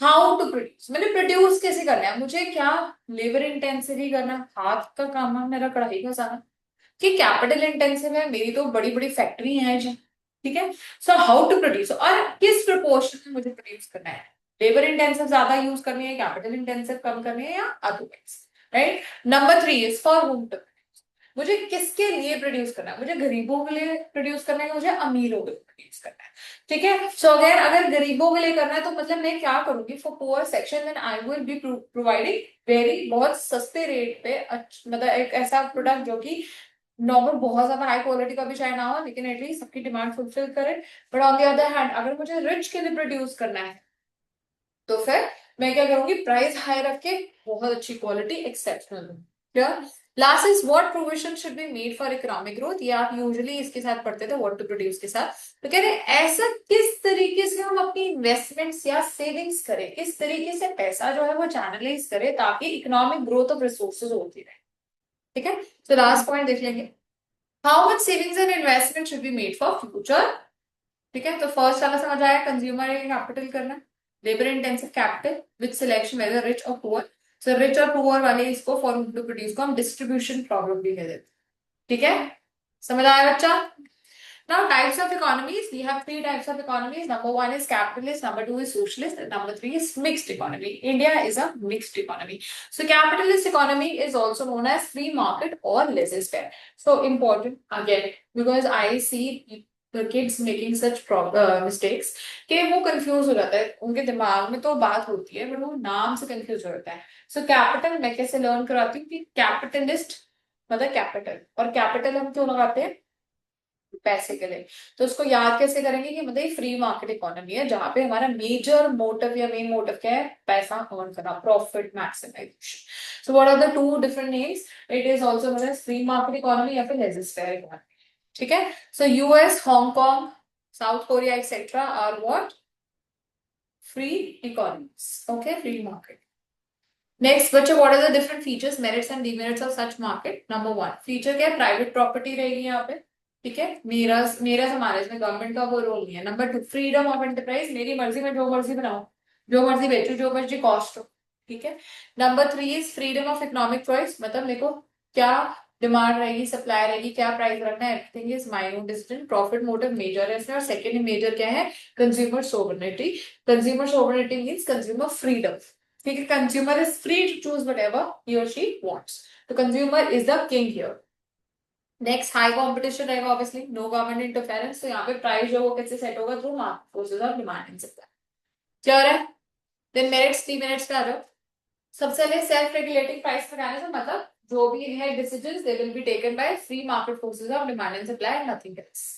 how to produce, मैंने produce कैसे करना है, मुझे क्या लेबर इंटेंसिव ही करना, हाथ का काम है मेरा, कढ़ाई का सारा, कि कैपिटल इंटेंसिव है, मेरी तो बड़ी बड़ी फैक्ट्री है जी, ठीक है। सो हाउ टू प्रोड्यूस और किस प्रोपोर्शन में मुझे प्रोड्यूस करना है, लेबर इंटेंसिव ज्यादा यूज करनी है, कैपिटल इंटेंसिव कम करनी है या otherwise, right. Number 3 is for whom to, मुझे किसके लिए प्रोड्यूस करना है, मुझे गरीबों के लिए प्रोड्यूस करना है, मुझे अमीरों के लिए प्रोड्यूस करना है, ठीक है। सो अगर अगर गरीबों के लिए करना है तो मतलब मैं क्या करूंगी, for poor section then I will be providing very बहुत सस्ते रेट पे मतलब एक ऐसा प्रोडक्ट जो कि नॉर्मल बहुत ज्यादा हाई क्वालिटी का भी चाहे ना हो, लेकिन एटलीस्ट सबकी डिमांड फुलफिल करे। But on the other hand अगर मुझे रिच के लिए प्रोड्यूस करना है तो फिर मैं क्या करूंगी, प्राइस हाई रख के बहुत अच्छी क्वालिटी एक्सेप्शनल, क्या। Last is what provision should be made for economic growth, ये आप यूजुअली इसके साथ पढ़ते थे व्हाट टू प्रोड्यूस के साथ। तो कह रहे ऐसा किस तरीके से हम अपनी इन्वेस्टमेंट्स या सेविंग्स करें, किस तरीके से पैसा जो है वो चैनलाइज करें ताकि इकोनॉमिक ग्रोथ ऑफ रिसोर्सेज होती रहे। ठीक है, तो लास्ट पॉइंट देख लेंगे, how much savings and investment should be made for future. ठीक है, तो फर्स्ट वाला समझ आया, कंज्यूमर कैपिटल करना, labour intensive capital with selection whether rich और पुअर। सो रिच और पुअर वाले इसको फॉर टू प्रोड्यूस को हम डिस्ट्रीब्यूशन प्रॉब्लम भी कह देते हैं। ठीक है, समझ आया बच्चा। Now types of economies, we have three types of economies. Number one is capitalist, number two is socialist, and number three is mixed economy. India is a mixed economy. So capitalist economy is also known as free market or laissez-faire. So important again because I see the kids making such mistakes कि वो confuse हो जाता है, उनके दिमाग में तो बात होती है बट वो नाम से कंफ्यूज हो जाता है। सो कैपिटल मैं कैसे लर्न कराती हूँ कि कैपिटलिस्ट मतलब कैपिटल, और कैपिटल हम क्यों लगाते हैं, पैसे के लिए। तो उसको याद कैसे करेंगे कि मतलब फ्री मार्केट इकोनॉमी है जहां पे हमारा मेजर मोटिव या मेन मोटिव क्या है, पैसा अर्न करना, profit maximization. So what are the two different names, it is also known as free market economy या फिर लेजिस्लेटिव इकोनॉमी। ठीक है, so US, Hong Kong, South Korea etcetera are what, free economies. Okay, free market. Next बच्चे, what are the different features, merits and demerits of such market. Number one, feature क्या है, private property रहेगी यहाँ पे। ठीक है, मेरा मेरा हमारा इसमें गवर्नमेंट का वो रोल नहीं है। Number two, freedom of enterprise, मेरी मर्जी में जो मर्जी बनाओ, जो मर्जी बेचो, जो मर्जी कॉस्ट हो। ठीक है, number three is freedom of economic choice, मतलब मेरे को क्या डिमांड रहेगी, सप्लाई रहेगी, क्या प्राइस रखना है, everything is my own decision. Profit motive major है इसमें, और सेकंड मेजर क्या है, consumer sovereignty. Consumer sovereignty means consumer freedom. ठीक है, consumer is free to choose whatever he और शी वांट्स, तो consumer is the king here. Next, high competition रहेगा ऑब्वियसली, नो गवर्नमेंट इंटरफेरेंस, तो यहाँ पे प्राइस जो वो कैसे सेट होगा, through market forces of demand and supply. Clear है। देन मेरिट्स, 3 मिनट्स पे आ जाओ। सबसे पहले सेल्फ रेगुलेटिंग प्राइस मैकेनिज्म, मतलब जो भी है decisions they will be taken by free market forces of demand and supply, nothing else.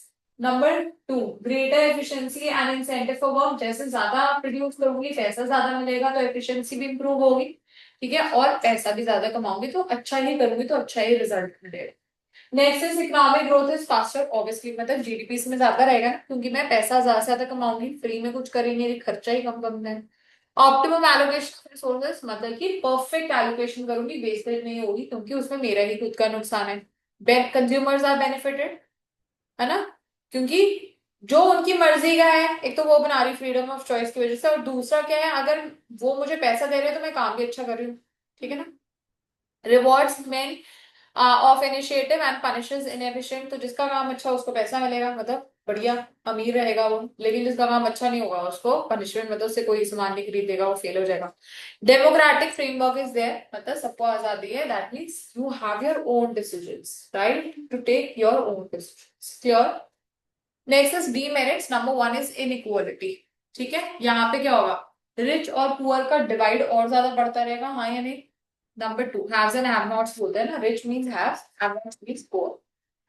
Number two, greater efficiency and incentive for work, जैसे ज्यादा आप प्रोड्यूस करोगी पैसा ज्यादा मिलेगा तो एफिशिएंसी भी इंप्रूव होगी। ठीक है, और पैसा भी ज्यादा कमाऊंगी तो अच्छा ही करूंगी तो अच्छा ही रिजल्ट मिलेगा। Next is economic growth is faster, obviously मतलब जीडीपी में ज्यादा रहेगा ना, क्योंकि मैं पैसा ज्यादा से ज्यादा कमाऊंगी, फ्री में कुछ करेंगे, खर्चा ही कम करना है। ऑप्टिमम एलोकेशन ऑफ रिसोर्सेज, मतलब कि परफेक्ट एलोकेशन करूंगी, वेस्टेज नहीं होगी, क्योंकि उसमें मेरा ही खुद का नुकसान है। कंज्यूमर्स आर बेनिफिटेड, है ना, क्योंकि जो उनकी मर्जी का है, एक तो वो बना रही फ्रीडम ऑफ चॉइस की वजह से, और दूसरा क्या है, अगर वो मुझे पैसा दे रहे हैं तो मैं काम भी अच्छा कर रही हूँ। ठीक है ना। Rewards main of initiative and punishes inefficient, तो जिसका काम अच्छा उसको पैसा मिलेगा, मतलब बढ़िया अमीर रहेगा वो, लेकिन जिसका काम अच्छा नहीं होगा उसको पनिशमेंट, मतलब उससे कोई सामान नहीं खरीदेगा, वो फेल हो जाएगा। डेमोक्रेटिक फ्रेमवर्क इज देयर, मतलब सबको आजादी है, that means you have your own decisions, right to take your own decisions. Clear. Next is demerits, number one is inequality. ठीक है, यहाँ पे क्या होगा, रिच और पुअर का डिवाइड और ज्यादा बढ़ता रहेगा, हाँ या नहीं। Number two, haves and have nots बोलते हैं ना, rich means haves, have nots means poor.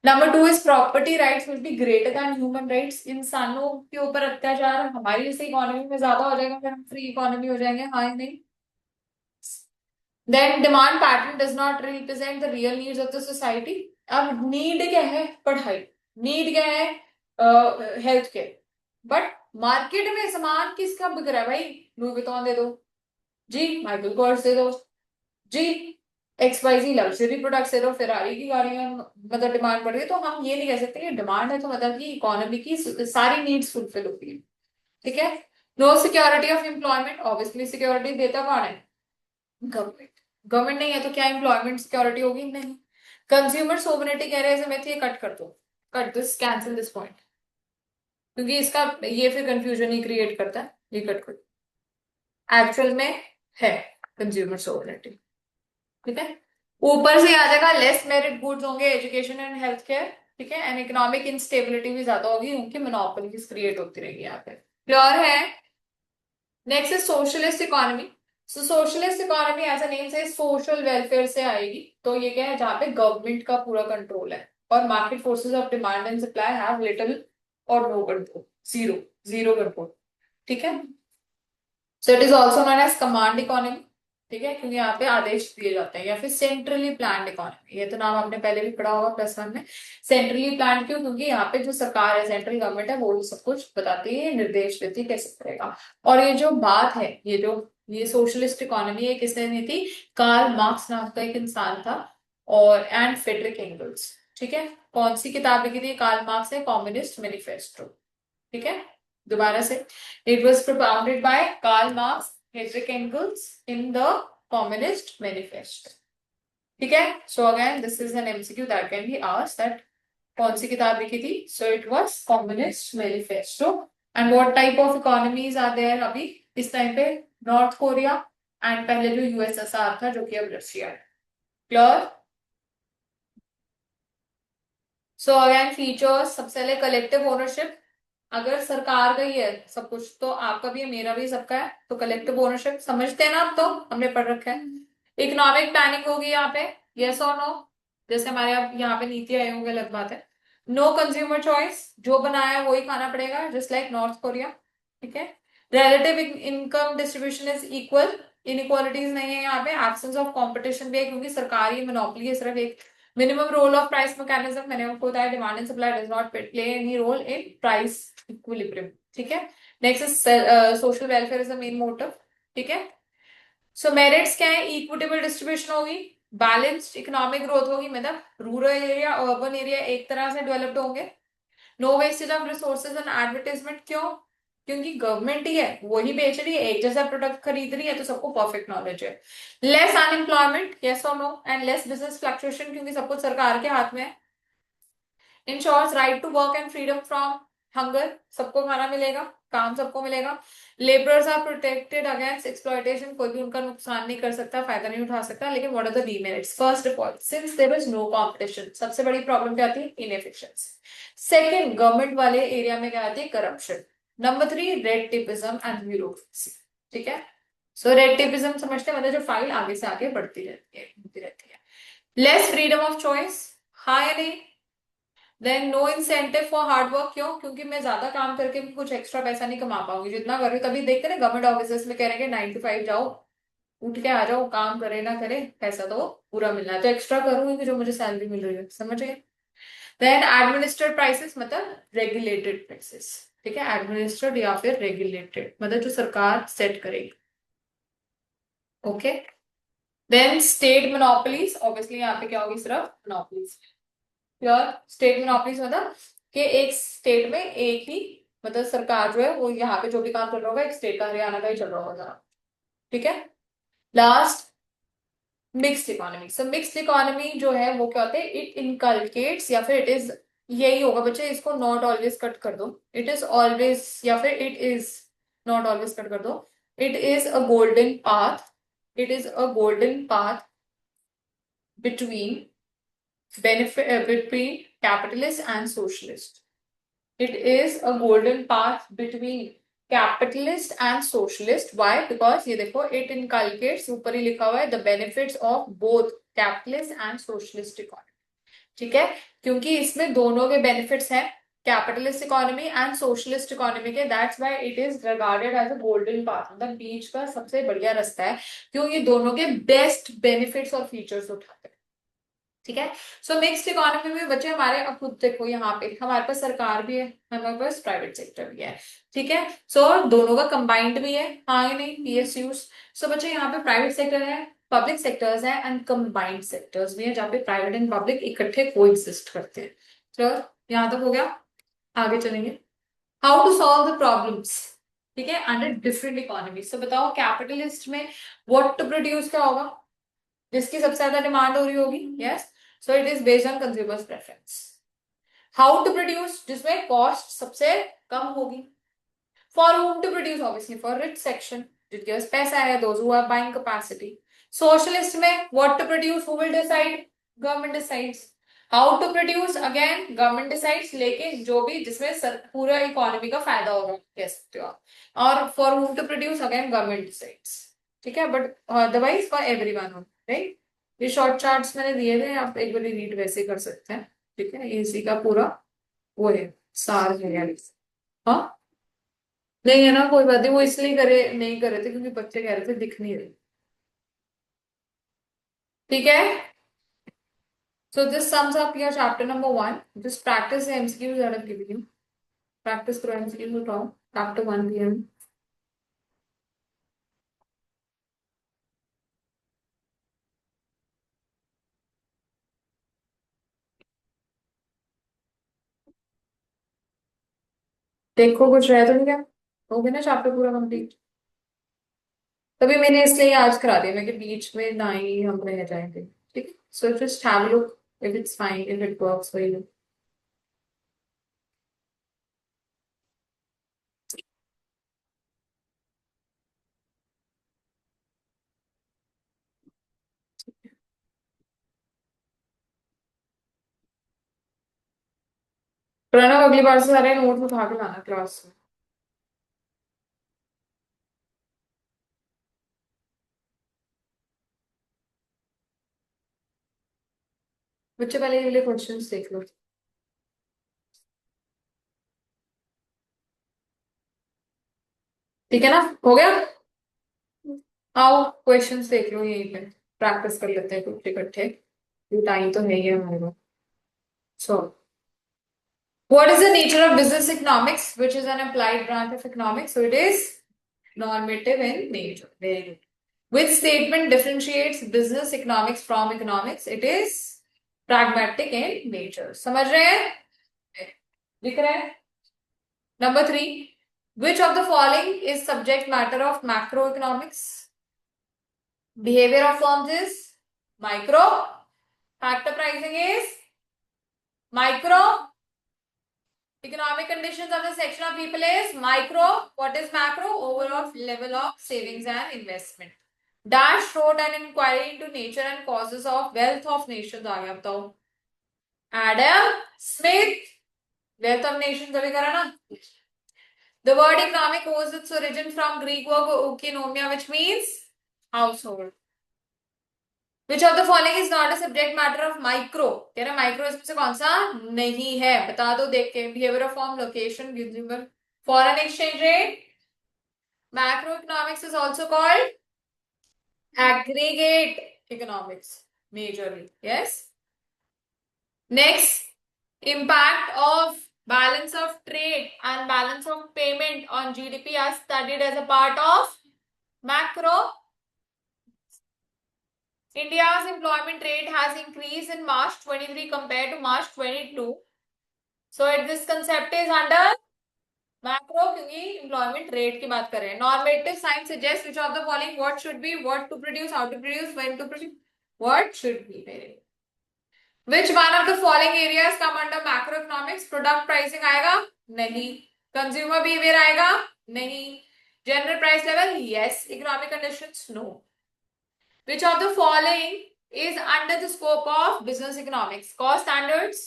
Number two is property rights will be greater than human rights, इंसानों के ऊपर अत्याचार हमारी जैसे इकोनॉमी में ज्यादा हो जाएगा अगर हम फ्री इकोनॉमी हो जाएंगे, हाँ या नहीं। Then demand pattern does not represent the real needs of the society. अब नीड क्या है, पढ़ाई, नीड क्या है, हेल्थ केयर, बट मार्केट में सामान किसका बिक रहा है भाई, लुई विटॉन दे दो जी, माइकल कोर्स दे दो जी, XYZ लग्जरी प्रोडक्ट्स दे दो, फेरारी की गाड़ियां, मतलब डिमांड बढ़ रही है, तो हम ये नहीं कह सकते कि डिमांड है तो मतलब कि इकोनॉमी की सारी नीड्स फुलफिल होती है। ठीक है, no security of employment, obviously security देता कौन है, गवर्नमेंट। गवर्नमेंट नहीं है तो क्या एम्प्लॉयमेंट सिक्योरिटी होगी, नहीं। कंज्यूमर सोवरेनिटी कह रहे हैं, मैं ये कट कर दो, cut this, cancel this point, क्योंकि इसका ये फिर कंफ्यूजन ही क्रिएट करता है, ये कट कर, एक्चुअल में है कंज्यूमर सोवरेनिटी। ठीक है, ऊपर से आ जाएगा लेस मेरिट गुड्स होंगे, एजुकेशन एंड हेल्थ केयर। ठीक है, एंड इकोनॉमिक इंस्टेबिलिटी भी ज्यादा होगी, उनकी मोनोपोलीज क्रिएट होती रहेगी यहाँ पे। क्लियर है। Next is socialist economy. So socialist economy as a name से सोशल वेलफेयर से आएगी, तो ये क्या है, जहाँ पे गवर्नमेंट का पूरा कंट्रोल है और market forces of demand and supply have little और no control, zero, zero control. ठीक है, so it is also known as command economy. ठीक है, क्योंकि यहाँ पे आदेश दिए जाते हैं। या फिर सेंट्रली प्लान्ड इकोनॉमी, ये तो नाम आपने पहले भी पढ़ा होगा +1 में। सेंट्रली प्लान्ड क्यों? क्योंकि यहाँ पे जो सरकार है, सेंट्रल गवर्नमेंट है, वो सब कुछ बताती है, निर्देश देती है कैसे करेगा। और ये जो बात है, ये सोशलिस्ट इकोनॉमी है, किसने दी थी? कार्ल मार्क्स नाम का एक इंसान था, और एंड फ्रेडरिक एंगल्स। ठीक है, कौन सी किताब लिखी थी कार्ल मार्क्स ने? Communist Manifesto. ठीक है, दोबारा से, it was propounded by Karl Marx, Friedrich Engels in the Communist Manifesto. ठीक है, so again this is an MCQ that can be asked, that कौन सी किताब लिखी थी? So it was Communist Manifesto. And what type of economies are there अभी इस time पे? नॉर्थ कोरिया, एंड पहले जो यूएसएसआर था, जो कि अब रशिया है। क्लियर? सो अगेन फीचर्स, सबसे पहले कलेक्टिव ओनरशिप। अगर सरकार का ही है सब कुछ, तो आपका भी है, मेरा भी, सबका है, तो कलेक्टिव ओनरशिप समझते हैं ना आप? तो हमने पढ़ रखा है। इकोनॉमिक प्लानिंग होगी यहाँ पे, यस और नो? जैसे हमारे यहाँ पे नीति आयोग होंगे, अलग बात है। नो कंज्यूमर चॉइस, जो बनाया है वही खाना पड़ेगा, जस्ट लाइक नॉर्थ कोरिया। ठीक है, relative income distribution is equal, inequalities नहीं है यहाँ पे। एब्सेंस ऑफ कंपटीशन भी है, क्योंकि सरकारी मोनोपोली है सिर्फ एक। Minimum role of price mechanism, मैंने आपको बताया, demand and supply does not play any role in price equilibrium. ठीक है, next is social welfare is the main motive. ठीक है, सो मेरिट्स क्या है? इक्विटेबल डिस्ट्रीब्यूशन होगी, बैलेंस्ड इकोनॉमिक ग्रोथ होगी, मतलब रूरल एरिया, अर्बन एरिया एक तरह से डेवलप्ड होंगे। No wastage of resources and advertisement, क्यों? क्योंकि गवर्नमेंट ही है, वही बेच रही है, एक जैसा प्रोडक्ट खरीद रही है, तो सबको परफेक्ट नॉलेज है। लेस अनएम्प्लॉयमेंट, यस और no? And less business fluctuation, क्योंकि सब कुछ सरकार के हाथ में है। Ensures right to work and freedom from hunger, सबको खाना मिलेगा, काम सबको मिलेगा। Labourers are protected against exploitation, कोई भी उनका नुकसान नहीं कर सकता, फायदा नहीं उठा सकता। लेकिन what are the demerits? First of all, since there is no competition, सबसे बड़ी प्रॉब्लम क्या आती है? इनएफिशिएंसी। सेकंड, गवर्नमेंट वाले एरिया में क्या आती है? Corruption. Number 3, red tapism and bureaucracy. ठीक है, सो रेड टेपिज्म समझते हैं, मतलब जो फाइल आगे से आगे बढ़ती रहती है, होती रहती है। लेस फ्रीडम ऑफ चॉइस, हाँ या नहीं? Then no incentive for hard work, क्यों? क्योंकि मैं ज्यादा काम करके भी कुछ एक्स्ट्रा पैसा नहीं कमा पाऊंगी जितना कर रही हूँ। तभी देखते ना गवर्नमेंट ऑफिस में कह रहे हैं 9 to 5 जाओ, उठ के आ जाओ, काम करे ना करे पैसा तो पूरा मिलना है, तो एक्स्ट्रा करूंगी जो मुझे सैलरी मिल रही है। समझ गए? देन एडमिनिस्ट्रेड प्राइसेस, मतलब रेगुलेटेड प्राइसेस। ठीक है, एडमिनिस्ट्रेड या फिर रेगुलेटेड, मतलब जो सरकार सेट करेगी। Okay, then state monopolies, obviously यहाँ पे क्या होगी? सिर्फ मोनोपोलीज। प्योर स्टेट मोनोपोलीज, मतलब कि एक स्टेट में एक ही, मतलब सरकार जो है वो यहाँ पे जो भी काम चल रहा होगा एक स्टेट का, हरियाणा का ही चल रहा होगा। ठीक है, last, mixed economy. So mixed economy जो है वो क्या होता है? इट इनकलकेट्स, या फिर इट इज, यही होगा बच्चे, इसको नॉट ऑलवेज कट कर दो। इट इज ऑलवेज, या फिर it is, not always cut कर दो। It is a golden path, it is a golden path between benefit between capitalist and socialist. It is a golden path between capitalist and socialist. Why? Because ये देखो, it inculcates, ऊपर ही लिखा हुआ है, the benefits of both capitalist and socialist economy. ठीक है, क्योंकि इसमें दोनों के बेनिफिट्स हैं, capitalist economy and socialist economy के। That's why it is regarded as a golden path, मतलब बीच का सबसे बढ़िया रास्ता है, क्यों? ये दोनों के बेस्ट बेनिफिट्स और फीचर्स उठाते हैं। ठीक है, सो मिक्स्ड इकोनॉमी में बच्चे हमारे, अब खुद देखो यहाँ पे हमारे पास सरकार भी है, हमारे पास प्राइवेट सेक्टर भी है। ठीक है, सो दोनों का कंबाइंड भी है, हाँ या नहीं? पीएसयूज। सो बच्चे यहाँ पे प्राइवेट सेक्टर है, पब्लिक सेक्टर्स है, एंड कंबाइंड सेक्टर्स भी है, जहाँ पे प्राइवेट एंड पब्लिक इकट्ठे कोएग्जिस्ट करते हैं। चलो, यहाँ तक हो गया, आगे चलेंगे। How to solve the problems, ठीक है, अंडर डिफरेंट इकोनॉमी। सो बताओ, कैपिटलिस्ट में व्हाट टू प्रोड्यूस क्या होगा? जिसकी सबसे ज्यादा डिमांड हो रही होगी, yes, so it is based on consumers preference. How to produce, जिसमें कॉस्ट सबसे कम होगी। For whom to produce? Obviously for rich section, जिनके पास पैसा है, those who have buying capacity. Socialist में what to produce, who will decide? Government decides. How to produce? Again government decides, लेकिन जो भी जिसमें पूरा इकोनॉमी का फायदा होगा, कह सकते हो आप। और for whom to produce, again government decides. ठीक है, but otherwise for everyone, right? ये शॉर्ट चार्ट्स मैंने दिए थे, आप एक बार रीड वैसे कर सकते हैं। ठीक है, इसी का पूरा वो है, सार है यार। हाँ, नहीं है ना, कोई बात नहीं, वो इसलिए करे नहीं कर रहे थे क्योंकि बच्चे कह रहे थे दिख नहीं रहे। ठीक है. So this sums up your chapter number 1. Just practice the MCQs that I've given you. Practice करो MCQs उठाओ. Chapter 1 PM. देखो कुछ रह तो नहीं गया. हो गया ना चैप्टर पूरा कंप्लीट. तभी मैंने इसलिए आज करा दिया मैं कि बीच में ना ही हम रह जाएंगे. ठीक है. So just have a look if it's fine, if it works for you. Pranav अगली बार से सारे नोट्स उठा के लाना क्लास में. बच्चे पहले ये क्वेश्चंस देख लो. ठीक है ना. हो गया. आओ क्वेश्चंस देख लो यहीं पे. प्रैक्टिस कर लेते हैं कुछ इकट्ठे. टाइम तो है ही हमारे पास. सो what is the nature of business economics, which is an applied branch of economics? So it is normative in nature. Very good. Which statement differentiates business economics from economics? It is pragmatic in nature. समझ रहे हैं? दिख रहा है? Number 3. Which of the following is subject matter of macroeconomics? Behavior of firms is micro. Factor pricing is micro. Economic conditions of the section of people is micro. What is macro? Overall level of savings and investment. Dash wrote an inquiry into nature and causes of wealth of nations. आ गया बताओ. Adam Smith. Wealth of nations अभी करा ना. The word economic owes its origin from Greek word oikonomia, which means household. Which of the following is not a subject matter of micro? कह रहा micro इसमें से कौन सा नहीं है. बता दो देख के. Behaviour of form, location, consumer, foreign exchange rate. Macroeconomics is also called aggregate economics majorly. Yes. Next, impact of balance of trade and balance of payment on GDP are studied as a part of macro. India's employment rate has increased in March 23 compared to March 22. So this concept is under macro क्योंकि employment rate की बात कर रहे हैं. Normative science suggests which of the following what should be, what to produce, how to produce, when to produce, what should be. Which one of the following areas come under macroeconomics? Product pricing आएगा? नहीं. Consumer behavior आएगा? नहीं. General price level? Yes. Economic conditions? No. Which of the following is under the scope of business economics? Cost standards,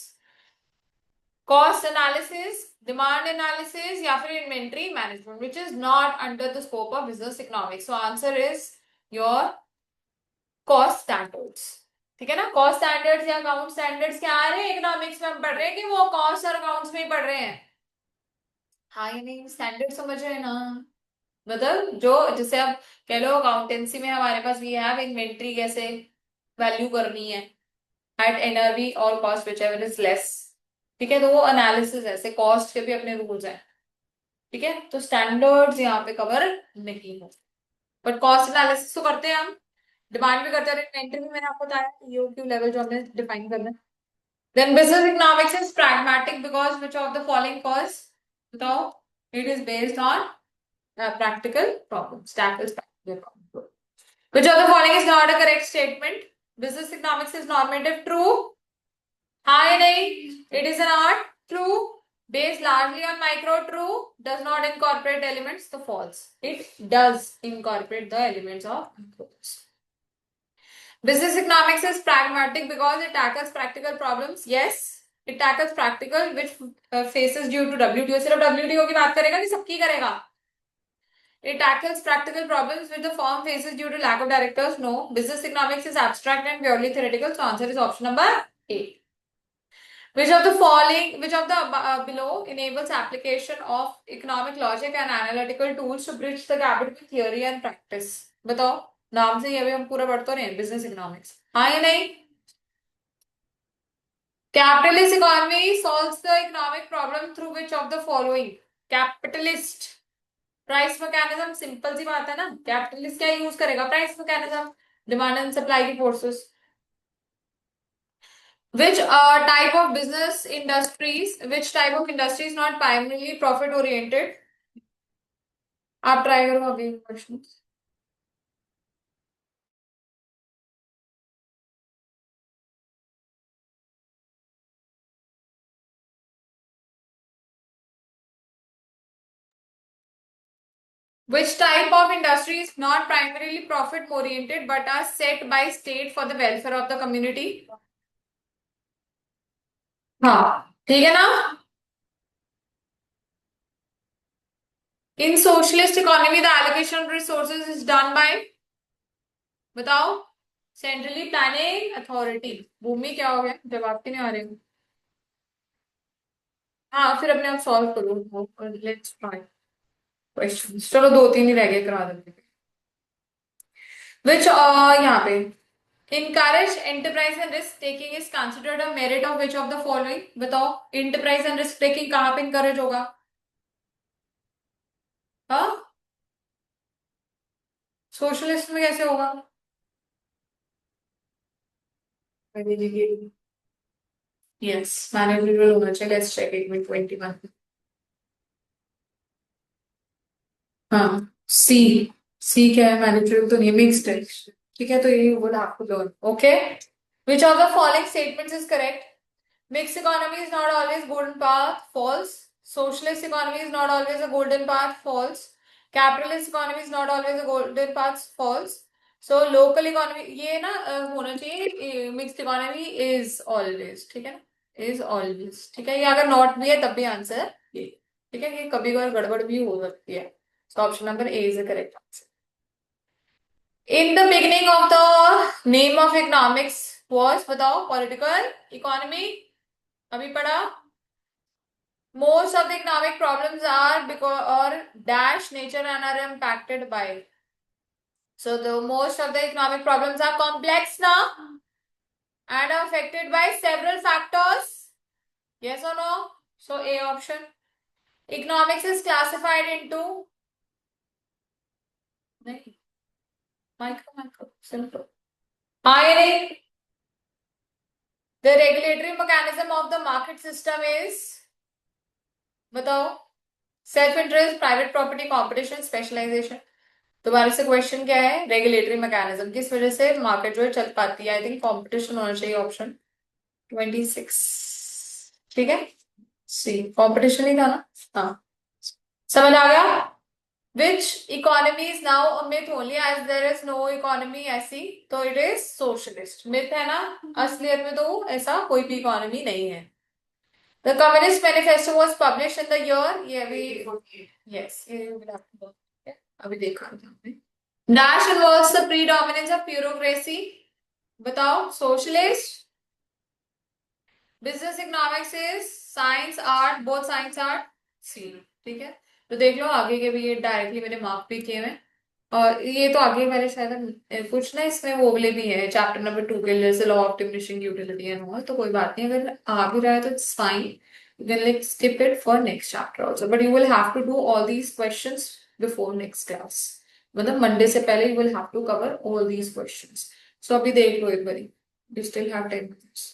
cost analysis, demand analysis या फिर inventory management, which is not under the scope of business economics. So answer is your cost standards. ठीक है ना. Cost standards या account standards क्या आ रहे हैं economics में हम पढ़ रहे हैं कि वो कॉस्ट और अकाउंट्स में ही पढ़ रहे हैं. हाँ या नहीं. स्टैंडर्ड समझ रहे हैं ना. मतलब जो जैसे अब कह लो अकाउंटेंसी में हमारे पास वी हैव इन्वेंट्री कैसे वैल्यू करनी है एट एनआरवी और cost which ever is less. ठीक है. तो वो एनालिसिस ऐसे कॉस्ट के भी अपने रूल्स हैं. ठीक है. तो स्टैंडर्ड्स यहाँ पे कवर नहीं हो. बट कॉस्ट एनालिसिस तो करते हैं हम. डिमांड भी करते हैं. इन्वेंट्री भी मैंने आपको बताया ईओक्यू लेवल जो हमने डिफाइन करना है. Then business economics is pragmatic because which of the following cause बताओ. It is based on practical problems. Tackles practical problems. Which of the following is not a correct statement? Business economics is normative. True. हाँ या नहीं. It is an art. True. Based largely on micro. True. Does not incorporate elements. The false. It does incorporate the elements of micros. Business economics is pragmatic because it tackles practical problems. Yes. It tackles practical which faces due to WTO. सिर्फ WTO की बात करेगा कि सबकी करेगा. It tackles practical problems which the firm faces due to lack of directors. No. Business economics is abstract and purely theoretical. So answer is option number A. Which of the following, which of the below enables application of economic logic and analytical tools to bridge the gap between theory and practice? बताओ. नाम से ही अभी हम पूरा पढ़ तो रहे हैं business economics. हाँ या नहीं? Capitalist economy solves the economic problem through which of the following? Capitalist price mechanism, simple सी बात है ना। कैपिटलिस्ट क्या यूज करेगा? Price mechanism, demand and supply की forces. Which type of business industries, which type of industry is not primarily profit oriented? आप try करो अभी question. Which type of industry is not primarily profit oriented but are set by state for the welfare of the community? हाँ ठीक है ना। In socialist economy the allocation of resources is done by, बताओ, centrally planning authority. भूमि क्या हो गया? जवाब क्यों नहीं आ रहे? हाँ फिर अपने आप सॉल्व करो। Let's try questions. चलो दो तीन ही रह गए, करा देते। Which यहाँ पे encourage enterprise and risk taking is considered a merit of which of the following? बताओ, enterprise and risk taking कहाँ पे encourage होगा? हाँ, सोशलिस्ट में कैसे होगा? यस, मैनेजरियल होना चाहिए। लेट्स चेक इट में 21। हाँ सी। सी क्या है? मैनेजरियल तो नहीं, मिक्स्ड है। ठीक है, तो ये would have to learn. Okay, which of the following statements is correct? Mixed economy is not always golden path. False. Socialist economy is not always a golden path. False. Capitalist economy is not always a golden path. False. So local economy ये ना होना चाहिए mixed economy is always, ठीक है ना? Is always, ठीक है। ये अगर not भी है तब भी आंसर है ये, ठीक है। ये कभी कभार गड़बड़ भी हो सकती है। So option number A is the correct answer. In the beginning of the name of economics was, बताओ, political economy। अभी पढ़ा। Most of the economic problems are because or dash nature and are impacted by. So the most of the economic problems are complex now and are affected by several factors. Yes or no? So A option. Economics is classified into, नहीं, micro simple. हाँ या नहीं? The regulatory mechanism of the market system is, बताओ, self interest, private property, competition, specialisation. दोबारा से question क्या है? Regulatory mechanism, किस वजह से मार्केट जो है चल पाती है? आई थिंक कंपटीशन होना चाहिए ऑप्शन 26। ठीक है, सी कंपटीशन ही था ना। हाँ, समझ आ गया? Which economy is now a myth only as there is no economy ऐसी, तो इट इज सोशलिस्ट। मिथ है ना, असलियत में तो ऐसा कोई भी इकोनॉमी नहीं है। The Communist manifesto was publish in the year, ये अभी, यस ये अभी देखा था हमने। Dash involves the predominance of bureaucracy. बताओ, socialist. Business economics is science art, both science art. सी, ठीक है। तो देख लो आगे के भी, ये डायरेक्टली मैंने मार्क भी किए हैं। और ये तो आगे मैंने शायद कुछ ना इसमें वो वाले भी है चैप्टर नंबर 2 के लिए, जैसे law of diminishing utility and all. तो कोई बात नहीं, अगर आ भी रहा है तो it's fine. You can like skip it for next chapter also, but you will have to do all these questions before next class. मतलब मंडे से पहले you will have to cover all these questions. So अभी देख लो एक बारी, you still have 10 minutes।